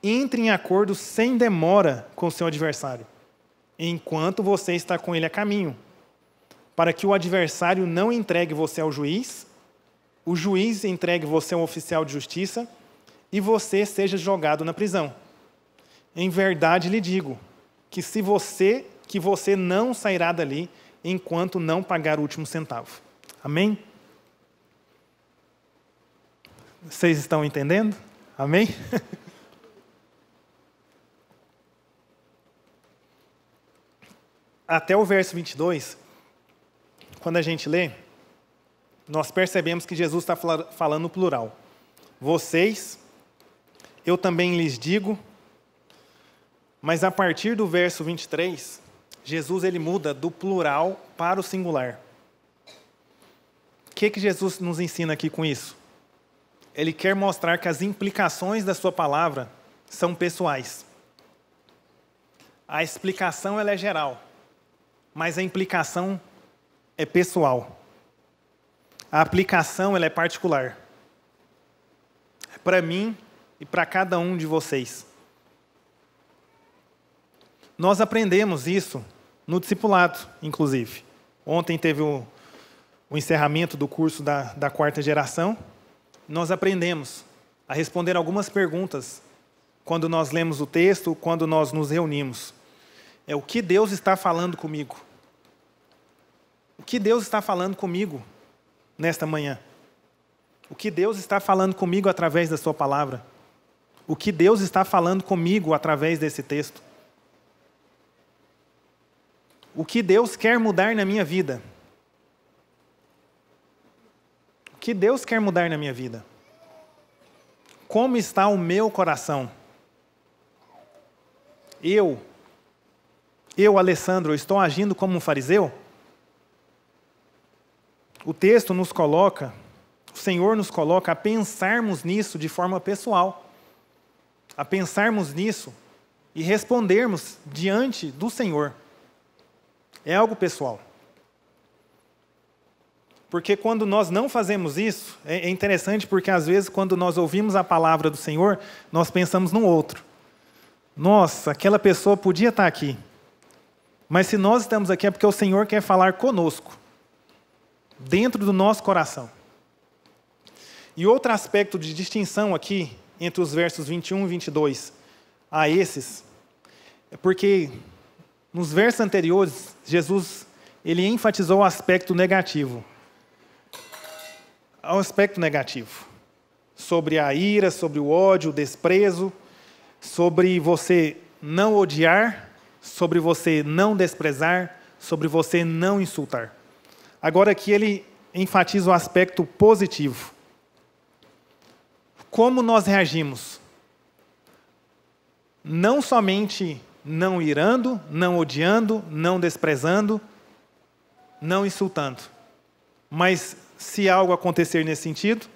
Entre em acordo sem demora com o seu adversário, enquanto você está com ele a caminho, para que o adversário não entregue você ao juiz, o juiz entregue você ao oficial de justiça e você seja jogado na prisão. Em verdade lhe digo que você não sairá dali enquanto não pagar o último centavo. Amém? Vocês estão entendendo? Amém? Até o verso 22, quando a gente lê, nós percebemos que Jesus está falando no plural. Vocês, eu também lhes digo, mas a partir do verso 23, Jesus ele muda do plural para o singular. O que Jesus nos ensina aqui com isso? Ele quer mostrar que as implicações da sua palavra são pessoais. A explicação ela é geral, mas a implicação é pessoal. A aplicação ela é particular. É para mim e para cada um de vocês. Nós aprendemos isso no discipulado, inclusive. Ontem teve o encerramento do curso da quarta geração. Nós aprendemos a responder algumas perguntas quando nós lemos o texto, quando nós nos reunimos. É o que Deus está falando comigo. O que Deus está falando comigo nesta manhã? O que Deus está falando comigo através da sua palavra? O que Deus está falando comigo através desse texto? O que Deus quer mudar na minha vida? O que Deus quer mudar na minha vida? Como está o meu coração? Eu, Alessandro, estou agindo como um fariseu? O texto nos coloca, o Senhor nos coloca a pensarmos nisso de forma pessoal. A pensarmos nisso e respondermos diante do Senhor. É algo pessoal. Porque quando nós não fazemos isso, é interessante porque às vezes quando nós ouvimos a palavra do Senhor, nós pensamos no outro. Nossa, aquela pessoa podia estar aqui. Mas se nós estamos aqui é porque o Senhor quer falar conosco, dentro do nosso coração. E outro aspecto de distinção aqui, entre os versos 21 e 22, a esses, é porque nos versos anteriores, Jesus ele enfatizou o aspecto negativo. O aspecto negativo. Sobre a ira, sobre o ódio, o desprezo, sobre você não odiar, sobre você não desprezar, sobre você não insultar. Agora aqui ele enfatiza o aspecto positivo. Como nós reagimos? Não somente não irando, não odiando, não desprezando, não insultando. Mas se algo acontecer nesse sentido,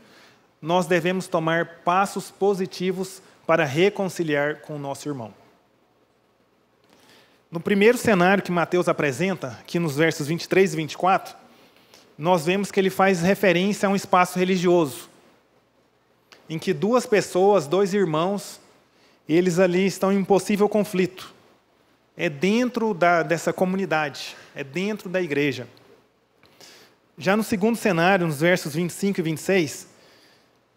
nós devemos tomar passos positivos para reconciliar com o nosso irmão. No primeiro cenário que Mateus apresenta, aqui nos versos 23 e 24, nós vemos que ele faz referência a um espaço religioso, em que duas pessoas, dois irmãos, eles ali estão em um possível conflito. É dentro dessa comunidade, é dentro da igreja. Já no segundo cenário, nos versos 25 e 26,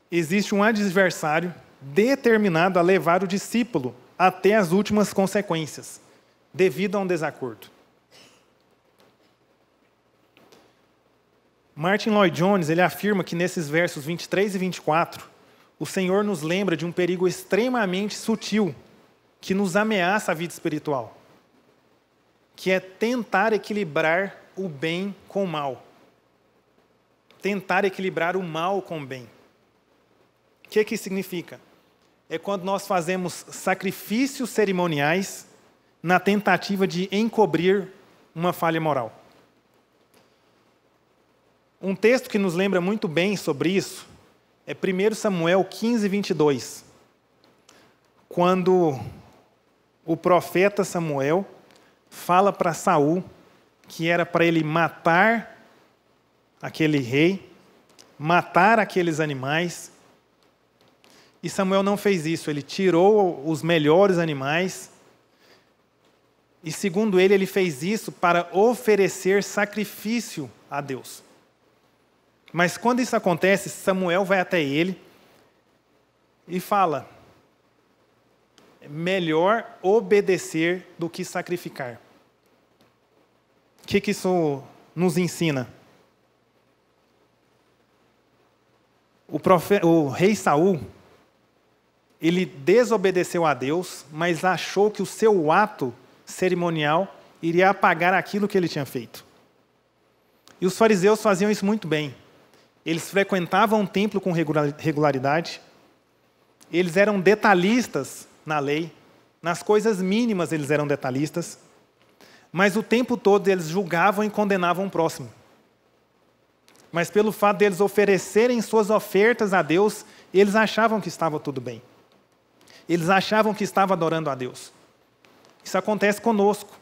existe um adversário determinado a levar o discípulo até as últimas consequências, devido a um desacordo. Martin Lloyd-Jones ele afirma que nesses versos 23 e 24, o Senhor nos lembra de um perigo extremamente sutil que nos ameaça a vida espiritual, que é tentar equilibrar o bem com o mal. Tentar equilibrar o mal com o bem. O que isso significa? É quando nós fazemos sacrifícios cerimoniais na tentativa de encobrir uma falha moral. Um texto que nos lembra muito bem sobre isso é 1 Samuel 15, 22. Quando o profeta Samuel fala para Saul que era para ele matar aquele rei, matar aqueles animais. E Samuel não fez isso, ele tirou os melhores animais. E segundo ele fez isso para oferecer sacrifício a Deus. Mas quando isso acontece, Samuel vai até ele e fala: é melhor obedecer do que sacrificar. O que isso nos ensina? O rei Saul, ele desobedeceu a Deus, mas achou que o seu ato cerimonial iria apagar aquilo que ele tinha feito. E os fariseus faziam isso muito bem. Eles frequentavam o templo com regularidade, eles eram detalhistas na lei, nas coisas mínimas eles eram detalhistas, mas o tempo todo eles julgavam e condenavam o próximo. Mas pelo fato deles oferecerem suas ofertas a Deus, eles achavam que estava tudo bem. Eles achavam que estavam adorando a Deus. Isso acontece conosco.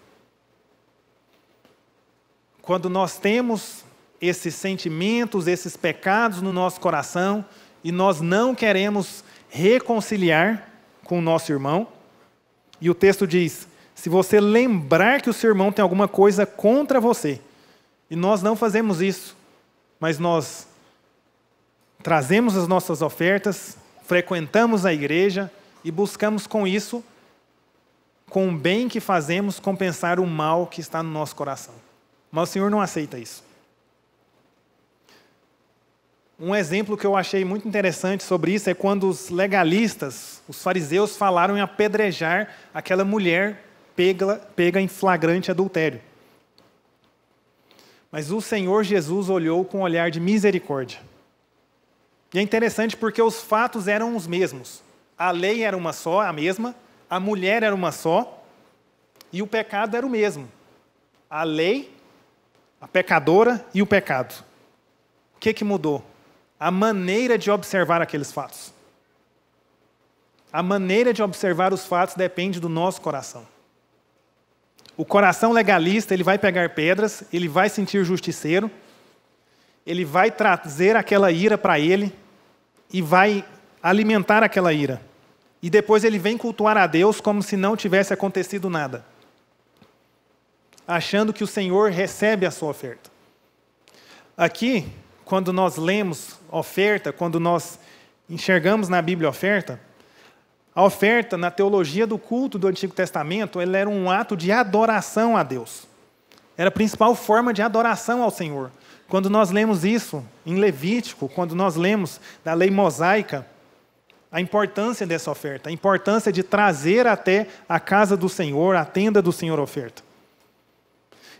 Quando nós temos esses sentimentos, esses pecados no nosso coração, e nós não queremos reconciliar com o nosso irmão, e o texto diz: se você lembrar que o seu irmão tem alguma coisa contra você, e nós não fazemos isso, mas nós trazemos as nossas ofertas, frequentamos a igreja, e buscamos com isso, com o bem que fazemos, compensar o mal que está no nosso coração. Mas o Senhor não aceita isso. Um exemplo que eu achei muito interessante sobre isso é quando os legalistas, os fariseus, falaram em apedrejar aquela mulher pega em flagrante adultério. Mas o Senhor Jesus olhou com um olhar de misericórdia. E é interessante porque os fatos eram os mesmos. A lei era uma só, a mesma, a mulher era uma só, e o pecado era o mesmo. A lei, a pecadora e o pecado. O que mudou? A maneira de observar aqueles fatos. A maneira de observar os fatos depende do nosso coração. O coração legalista, ele vai pegar pedras, ele vai sentir justiceiro, ele vai trazer aquela ira para ele e vai alimentar aquela ira. E depois ele vem cultuar a Deus como se não tivesse acontecido nada, achando que o Senhor recebe a sua oferta. Aqui, quando nós lemos oferta, quando nós enxergamos na Bíblia a oferta na teologia do culto do Antigo Testamento, ela era um ato de adoração a Deus. Era a principal forma de adoração ao Senhor. Quando nós lemos isso em Levítico, quando nós lemos da lei mosaica, a importância dessa oferta, a importância de trazer até a casa do Senhor, a tenda do Senhor oferta.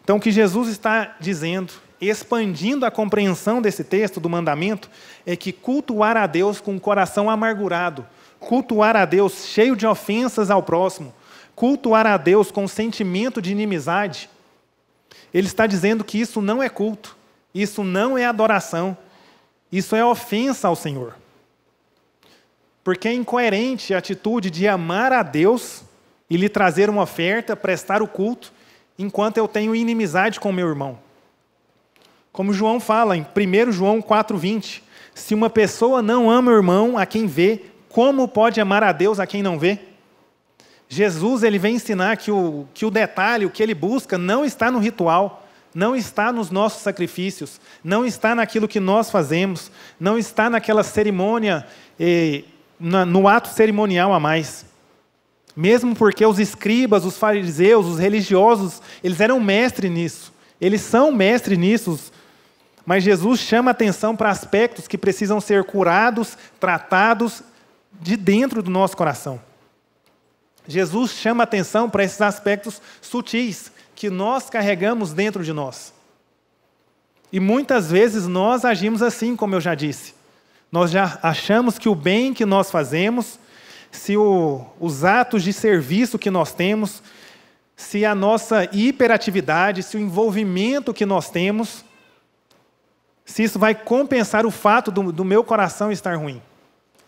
Então, o que Jesus está dizendo, expandindo a compreensão desse texto, do mandamento, é que cultuar a Deus com o coração amargurado, cultuar a Deus cheio de ofensas ao próximo, cultuar a Deus com sentimento de inimizade, ele está dizendo que isso não é culto, isso não é adoração, isso é ofensa ao Senhor. Porque é incoerente a atitude de amar a Deus e lhe trazer uma oferta, prestar o culto, enquanto eu tenho inimizade com meu irmão. Como João fala em 1 João 4,20, se uma pessoa não ama o irmão a quem vê, como pode amar a Deus a quem não vê? Jesus ele vem ensinar que o detalhe, o que ele busca, não está no ritual, não está nos nossos sacrifícios, não está naquilo que nós fazemos, não está naquela cerimônia, no ato cerimonial a mais. Mesmo porque os escribas, os fariseus, os religiosos, eles eram mestres nisso. Eles são mestres nisso. Mas Jesus chama atenção para aspectos que precisam ser curados, tratados de dentro do nosso coração. Jesus chama atenção para esses aspectos sutis que nós carregamos dentro de nós. E muitas vezes nós agimos assim, como eu já disse. Nós já achamos que o bem que nós fazemos, se os atos de serviço que nós temos, se a nossa hiperatividade, se o envolvimento que nós temos, se isso vai compensar o fato do meu coração estar ruim.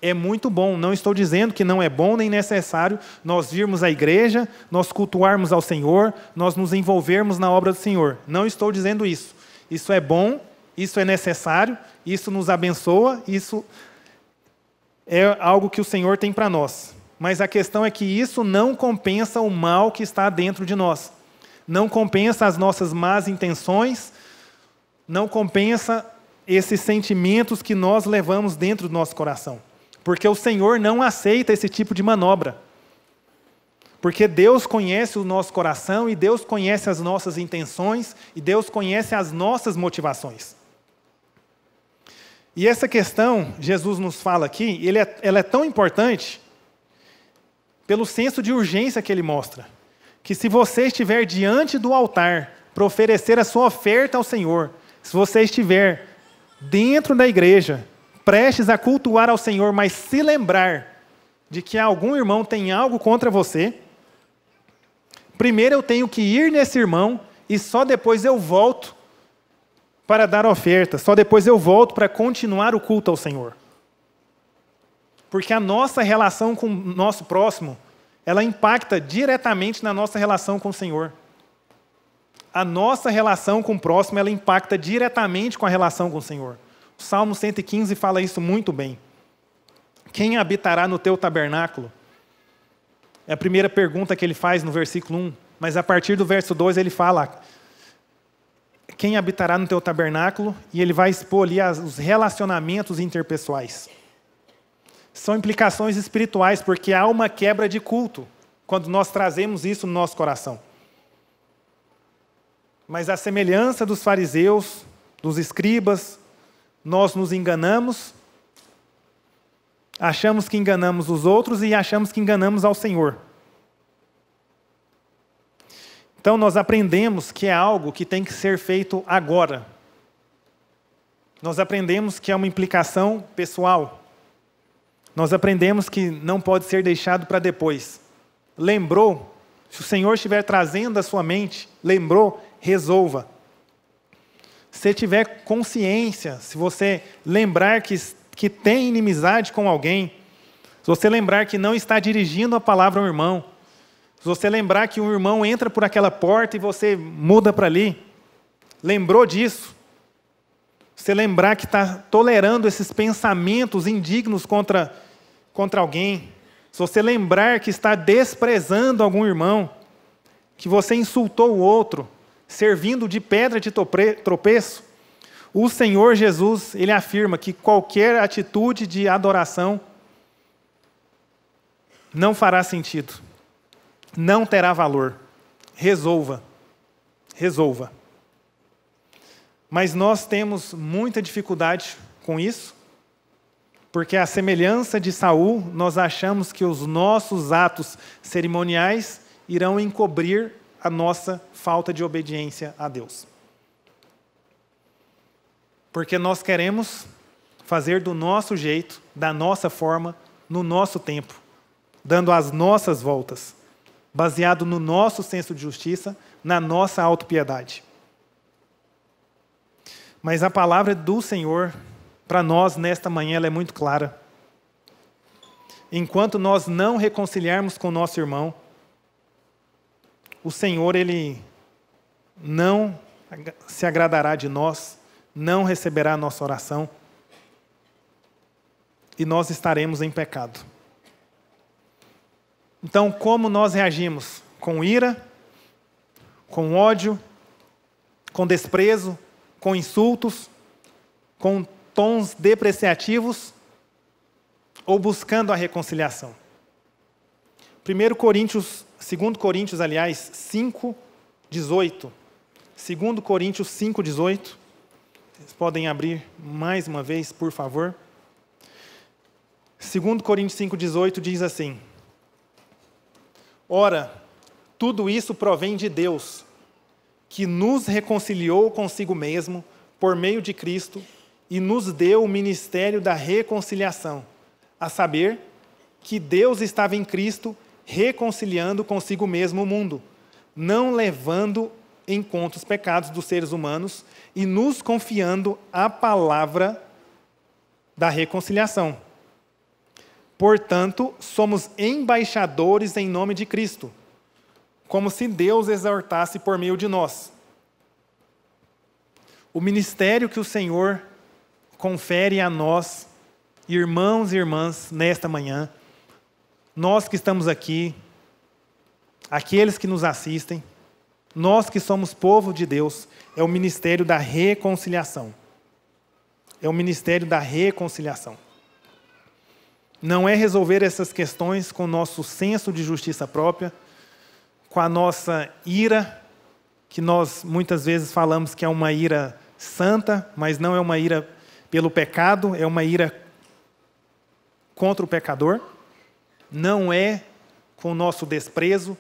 É muito bom, não estou dizendo que não é bom nem necessário nós virmos à igreja, nós cultuarmos ao Senhor, nós nos envolvermos na obra do Senhor. Não estou dizendo isso. Isso é bom, isso é necessário, isso nos abençoa, isso é algo que o Senhor tem para nós. Mas a questão é que isso não compensa o mal que está dentro de nós. Não compensa as nossas más intenções, não compensa esses sentimentos que nós levamos dentro do nosso coração. Porque o Senhor não aceita esse tipo de manobra. Porque Deus conhece o nosso coração e Deus conhece as nossas intenções e Deus conhece as nossas motivações. E essa questão, Jesus nos fala aqui, ela é tão importante pelo senso de urgência que ele mostra. Que se você estiver diante do altar para oferecer a sua oferta ao Senhor, se você estiver dentro da igreja, prestes a cultuar ao Senhor, mas se lembrar de que algum irmão tem algo contra você, primeiro eu tenho que ir nesse irmão e só depois eu volto para dar oferta, só depois eu volto para continuar o culto ao Senhor. Porque a nossa relação com o nosso próximo, ela impacta diretamente na nossa relação com o Senhor. A nossa relação com o próximo, ela impacta diretamente com a relação com o Senhor. O Salmo 115 fala isso muito bem. Quem habitará no teu tabernáculo? É a primeira pergunta que ele faz no versículo 1. Mas a partir do verso 2 ele fala: quem habitará no teu tabernáculo? E ele vai expor ali os relacionamentos interpessoais. São implicações espirituais, porque há uma quebra de culto quando nós trazemos isso no nosso coração. Mas à semelhança dos fariseus, dos escribas, nós nos enganamos, achamos que enganamos os outros e achamos que enganamos ao Senhor. Então nós aprendemos que é algo que tem que ser feito agora. Nós aprendemos que é uma implicação pessoal. Nós aprendemos que não pode ser deixado para depois. Lembrou? Se o Senhor estiver trazendo à sua mente, lembrou? Resolva. Se tiver consciência, se você lembrar que tem inimizade com alguém, se você lembrar que não está dirigindo a palavra ao irmão, se você lembrar que um irmão entra por aquela porta e você muda para ali, lembrou disso? Você lembrar que está tolerando esses pensamentos indignos contra alguém, se você lembrar que está desprezando algum irmão, que você insultou o outro, servindo de pedra de tropeço, o Senhor Jesus, Ele afirma que qualquer atitude de adoração não fará sentido, não terá valor. Resolva. Resolva. Mas nós temos muita dificuldade com isso, porque à semelhança de Saul, nós achamos que os nossos atos cerimoniais irão encobrir a nossa falta de obediência a Deus. Porque nós queremos fazer do nosso jeito, da nossa forma, no nosso tempo, dando as nossas voltas, baseado no nosso senso de justiça, na nossa autopiedade. Mas a palavra do Senhor, para nós, nesta manhã, ela é muito clara. Enquanto nós não reconciliarmos com o nosso irmão, o Senhor, Ele não se agradará de nós, não receberá a nossa oração, e nós estaremos em pecado. Então, como nós reagimos? Com ira, com ódio, com desprezo, com insultos, com tons depreciativos, ou buscando a reconciliação? 2 Coríntios, aliás, 5:18. 2 Coríntios 5:18. Vocês podem abrir mais uma vez, por favor. 2 Coríntios 5:18 diz assim: Ora, tudo isso provém de Deus, que nos reconciliou consigo mesmo por meio de Cristo e nos deu o ministério da reconciliação, a saber, que Deus estava em Cristo reconciliando consigo mesmo o mundo, não levando em conta os pecados dos seres humanos e nos confiando a palavra da reconciliação. Portanto, somos embaixadores em nome de Cristo, como se Deus exortasse por meio de nós. O ministério que o Senhor confere a nós, irmãos e irmãs, nesta manhã, nós que estamos aqui, aqueles que nos assistem, nós que somos povo de Deus, é o ministério da reconciliação. É o ministério da reconciliação. Não é resolver essas questões com o nosso senso de justiça própria, com a nossa ira, que nós muitas vezes falamos que é uma ira santa, mas não é uma ira pelo pecado, é uma ira contra o pecador. Não é com o nosso desprezo,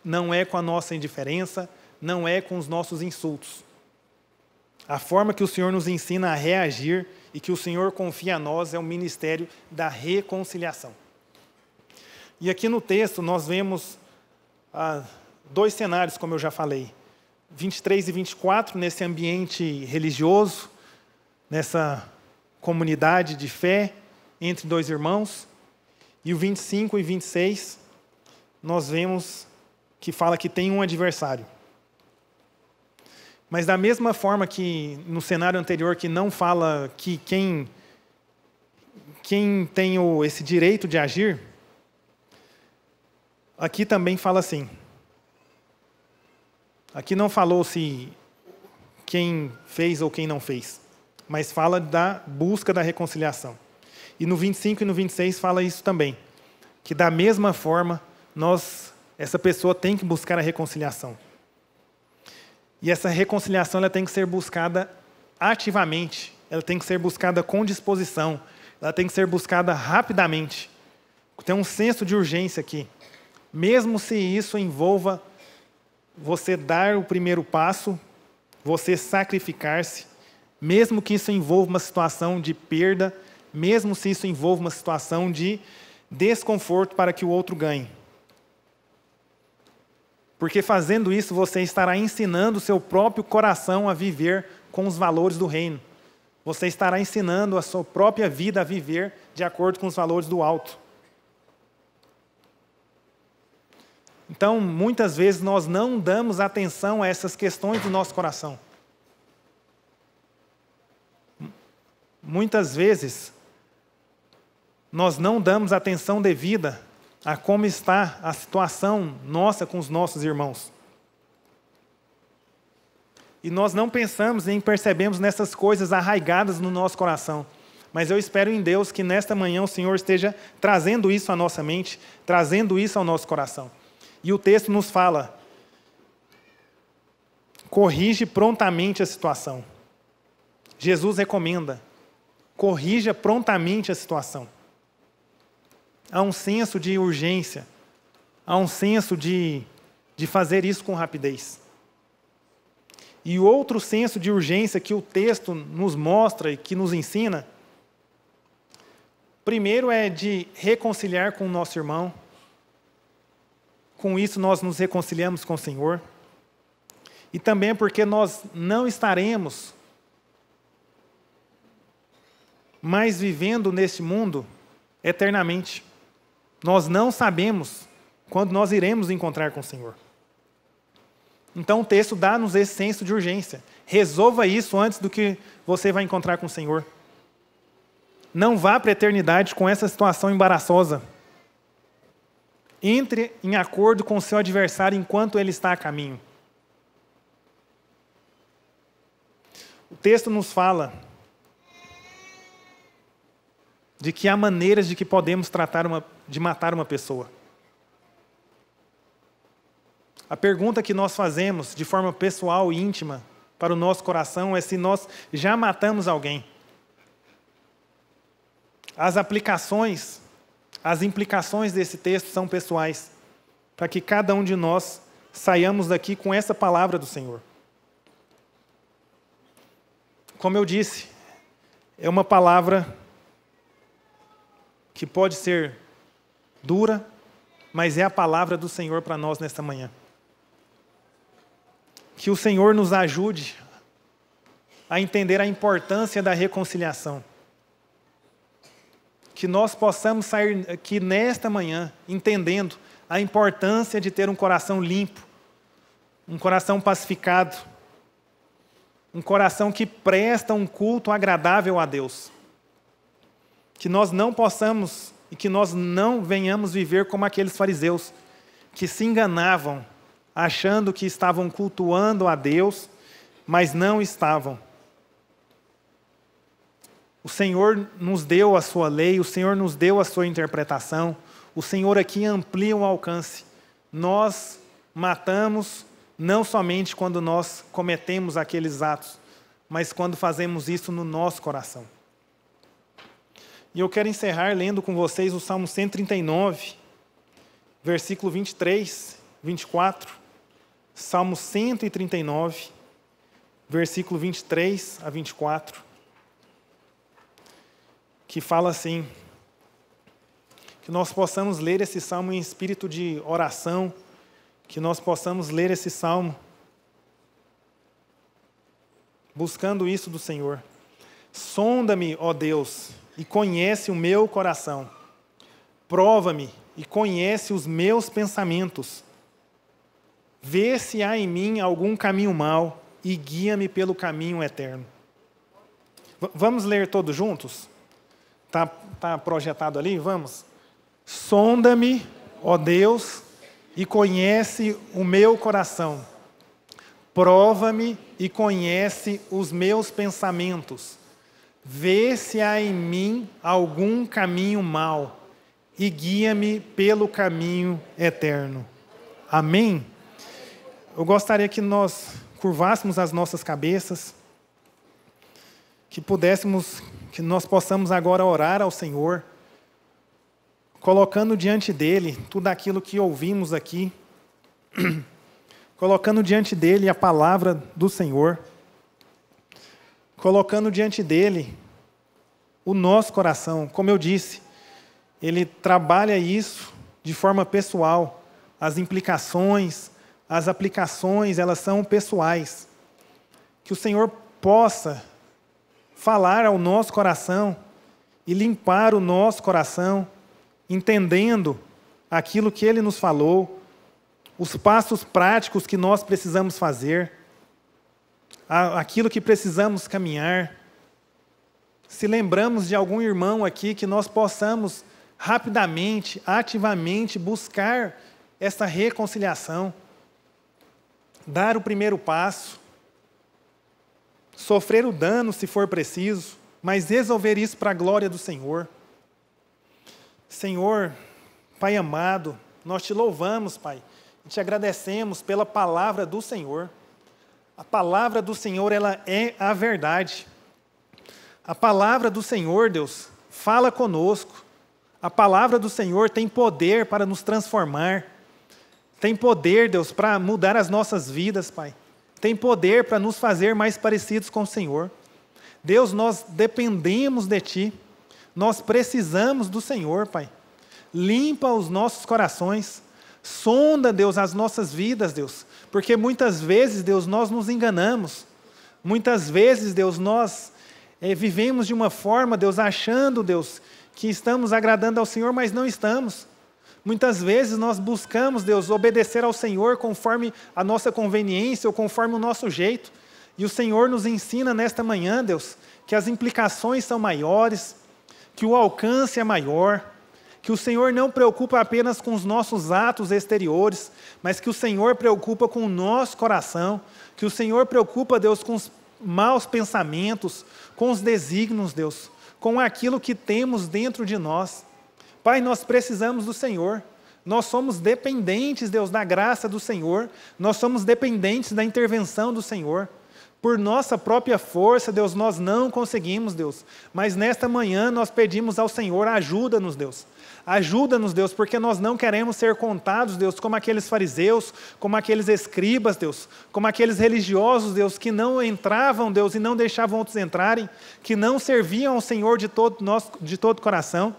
não é com a nossa indiferença, não é com os nossos insultos. A forma que o Senhor nos ensina a reagir e que o Senhor confia a nós é o ministério da reconciliação. E aqui no texto nós vemos dois cenários, como eu já falei. 23 e 24, nesse ambiente religioso, nessa comunidade de fé entre dois irmãos. E o 25 e 26, nós vemos que fala que tem um adversário. Mas da mesma forma que no cenário anterior, que não fala que quem tem esse direito de agir, aqui também fala assim. Aqui não falou se quem fez ou quem não fez, mas fala da busca da reconciliação. E no 25 e no 26 fala isso também, que da mesma forma, essa pessoa tem que buscar a reconciliação. E essa reconciliação ela tem que ser buscada ativamente, ela tem que ser buscada com disposição, ela tem que ser buscada rapidamente. Tem um senso de urgência aqui. Mesmo se isso envolva você dar o primeiro passo, você sacrificar-se, mesmo que isso envolva uma situação de perda, mesmo se isso envolva uma situação de desconforto para que o outro ganhe. Porque fazendo isso, você estará ensinando o seu próprio coração a viver com os valores do reino. Você estará ensinando a sua própria vida a viver de acordo com os valores do alto. Então, muitas vezes, nós não damos atenção a essas questões do nosso coração. Muitas vezes, nós não damos atenção devida a como está a situação nossa com os nossos irmãos. E nós não pensamos nem percebemos nessas coisas arraigadas no nosso coração. Mas eu espero em Deus que nesta manhã o Senhor esteja trazendo isso à nossa mente, trazendo isso ao nosso coração. E o texto nos fala, corrige prontamente a situação. Jesus recomenda, corrija prontamente a situação. Há um senso de urgência, há um senso de fazer isso com rapidez. E o outro senso de urgência que o texto nos mostra e que nos ensina, primeiro é de reconciliar com o nosso irmão. Com isso nós nos reconciliamos com o Senhor. E também é porque nós não estaremos mais vivendo neste mundo eternamente. Nós não sabemos quando nós iremos encontrar com o Senhor. Então o texto dá-nos esse senso de urgência. Resolva isso antes do que você vai encontrar com o Senhor. Não vá para a eternidade com essa situação embaraçosa. Entre em acordo com o seu adversário enquanto ele está a caminho. O texto nos fala de que há maneiras de que podemos de matar uma pessoa. A pergunta que nós fazemos de forma pessoal e íntima para o nosso coração é se nós já matamos alguém. As implicações desse texto são pessoais, para que cada um de nós saiamos daqui com essa palavra do Senhor. Como eu disse, é uma palavra que pode ser dura, mas é a palavra do Senhor para nós nesta manhã. Que o Senhor nos ajude a entender a importância da reconciliação. Que nós possamos sair aqui nesta manhã entendendo a importância de ter um coração limpo, um coração pacificado, um coração que presta um culto agradável a Deus. Que nós não possamos e que nós não venhamos viver como aqueles fariseus que se enganavam, achando que estavam cultuando a Deus, mas não estavam. O Senhor nos deu a sua lei, o Senhor nos deu a sua interpretação, o Senhor aqui amplia o alcance. Nós matamos não somente quando nós cometemos aqueles atos, mas quando fazemos isso no nosso coração. E eu quero encerrar lendo com vocês o Salmo 139, versículo 23, 24. Salmo 139, versículo 23 a 24. Que fala assim, que nós possamos ler esse salmo em espírito de oração, que nós possamos ler esse salmo buscando isso do Senhor. Sonda-me, ó Deus, e conhece o meu coração. Prova-me e conhece os meus pensamentos. Vê se há em mim algum caminho mau e guia-me pelo caminho eterno. Vamos ler todos juntos? Tá projetado ali? Vamos. Sonda-me, ó Deus, e conhece o meu coração. Prova-me e conhece os meus pensamentos. vê se há em mim algum caminho mau e guia-me pelo caminho eterno. Amém? Eu gostaria que nós curvássemos as nossas cabeças, que nós possamos agora orar ao Senhor, colocando diante dEle tudo aquilo que ouvimos aqui, colocando diante dEle a palavra do Senhor, colocando diante dEle o nosso coração. Como eu disse, Ele trabalha isso de forma pessoal. As implicações, as aplicações, elas são pessoais. Que o Senhor possa falar ao nosso coração e limpar o nosso coração, entendendo aquilo que Ele nos falou, os passos práticos que nós precisamos fazer, aquilo que precisamos caminhar. Se lembramos de algum irmão aqui, que nós possamos rapidamente, ativamente buscar essa reconciliação, dar o primeiro passo, sofrer o dano se for preciso, mas resolver isso para a glória do Senhor. Senhor, Pai amado, nós te louvamos, Pai, e te agradecemos pela palavra do Senhor. A palavra do Senhor, ela é a verdade. A palavra do Senhor, Deus, fala conosco. A palavra do Senhor tem poder para nos transformar. Tem poder, Deus, para mudar as nossas vidas, Pai. Tem poder para nos fazer mais parecidos com o Senhor. Deus, nós dependemos de Ti. Nós precisamos do Senhor, Pai. Limpa os nossos corações. Sonda, Deus, as nossas vidas, Deus. Porque muitas vezes, Deus, nós nos enganamos. Muitas vezes, Deus, nós vivemos de uma forma, Deus, achando, Deus, que estamos agradando ao Senhor, mas não estamos. Muitas vezes nós buscamos, Deus, obedecer ao Senhor conforme a nossa conveniência ou conforme o nosso jeito. E o Senhor nos ensina nesta manhã, Deus, que as implicações são maiores, que o alcance é maior, que o Senhor não preocupa apenas com os nossos atos exteriores, mas que o Senhor preocupa com o nosso coração, que o Senhor preocupa, Deus, com os maus pensamentos, com os desígnios, Deus, com aquilo que temos dentro de nós. Pai, nós precisamos do Senhor. Nós somos dependentes, Deus, da graça do Senhor. Nós somos dependentes da intervenção do Senhor. Por nossa própria força, Deus, nós não conseguimos, Deus. Mas nesta manhã nós pedimos ao Senhor, ajuda-nos, Deus. Ajuda-nos, Deus, porque nós não queremos ser contados, Deus, como aqueles fariseus, como aqueles escribas, Deus, como aqueles religiosos, Deus, que não entravam, Deus, e não deixavam outros entrarem, que não serviam ao Senhor de todo coração.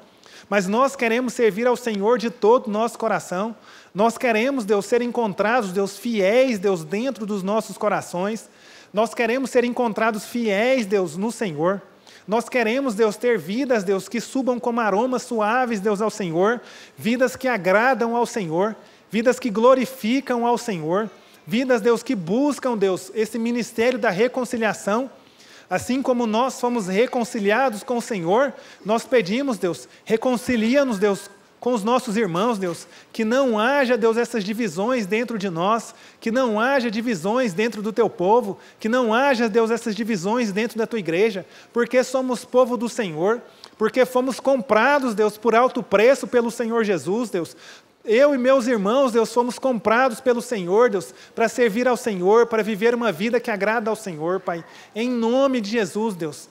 Mas nós queremos servir ao Senhor de todo o nosso coração. Nós queremos, Deus, ser encontrados, Deus, fiéis, Deus, dentro dos nossos corações. Nós queremos ser encontrados fiéis, Deus, no Senhor. Nós queremos, Deus, ter vidas, Deus, que subam como aromas suaves, Deus, ao Senhor. Vidas que agradam ao Senhor. Vidas que glorificam ao Senhor. Vidas, Deus, que buscam, Deus, esse ministério da reconciliação. Assim como nós fomos reconciliados com o Senhor, nós pedimos, Deus, reconcilia-nos, Deus, com os nossos irmãos, Deus, que não haja, Deus, essas divisões dentro de nós, que não haja divisões dentro do Teu povo, que não haja, Deus, essas divisões dentro da Tua igreja, porque somos povo do Senhor, porque fomos comprados, Deus, por alto preço pelo Senhor Jesus, Deus. Eu e meus irmãos, Deus, fomos comprados pelo Senhor, Deus, para servir ao Senhor, para viver uma vida que agrada ao Senhor, Pai. Em nome de Jesus, Deus,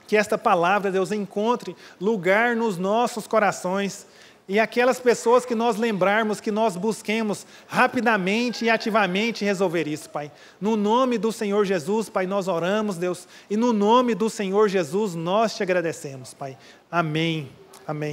que esta palavra, Deus, encontre lugar nos nossos corações. E aquelas pessoas que nós lembrarmos, que nós busquemos rapidamente e ativamente resolver isso, Pai. No nome do Senhor Jesus, Pai, nós oramos, Deus, e no nome do Senhor Jesus nós te agradecemos, Pai. Amém. Amém.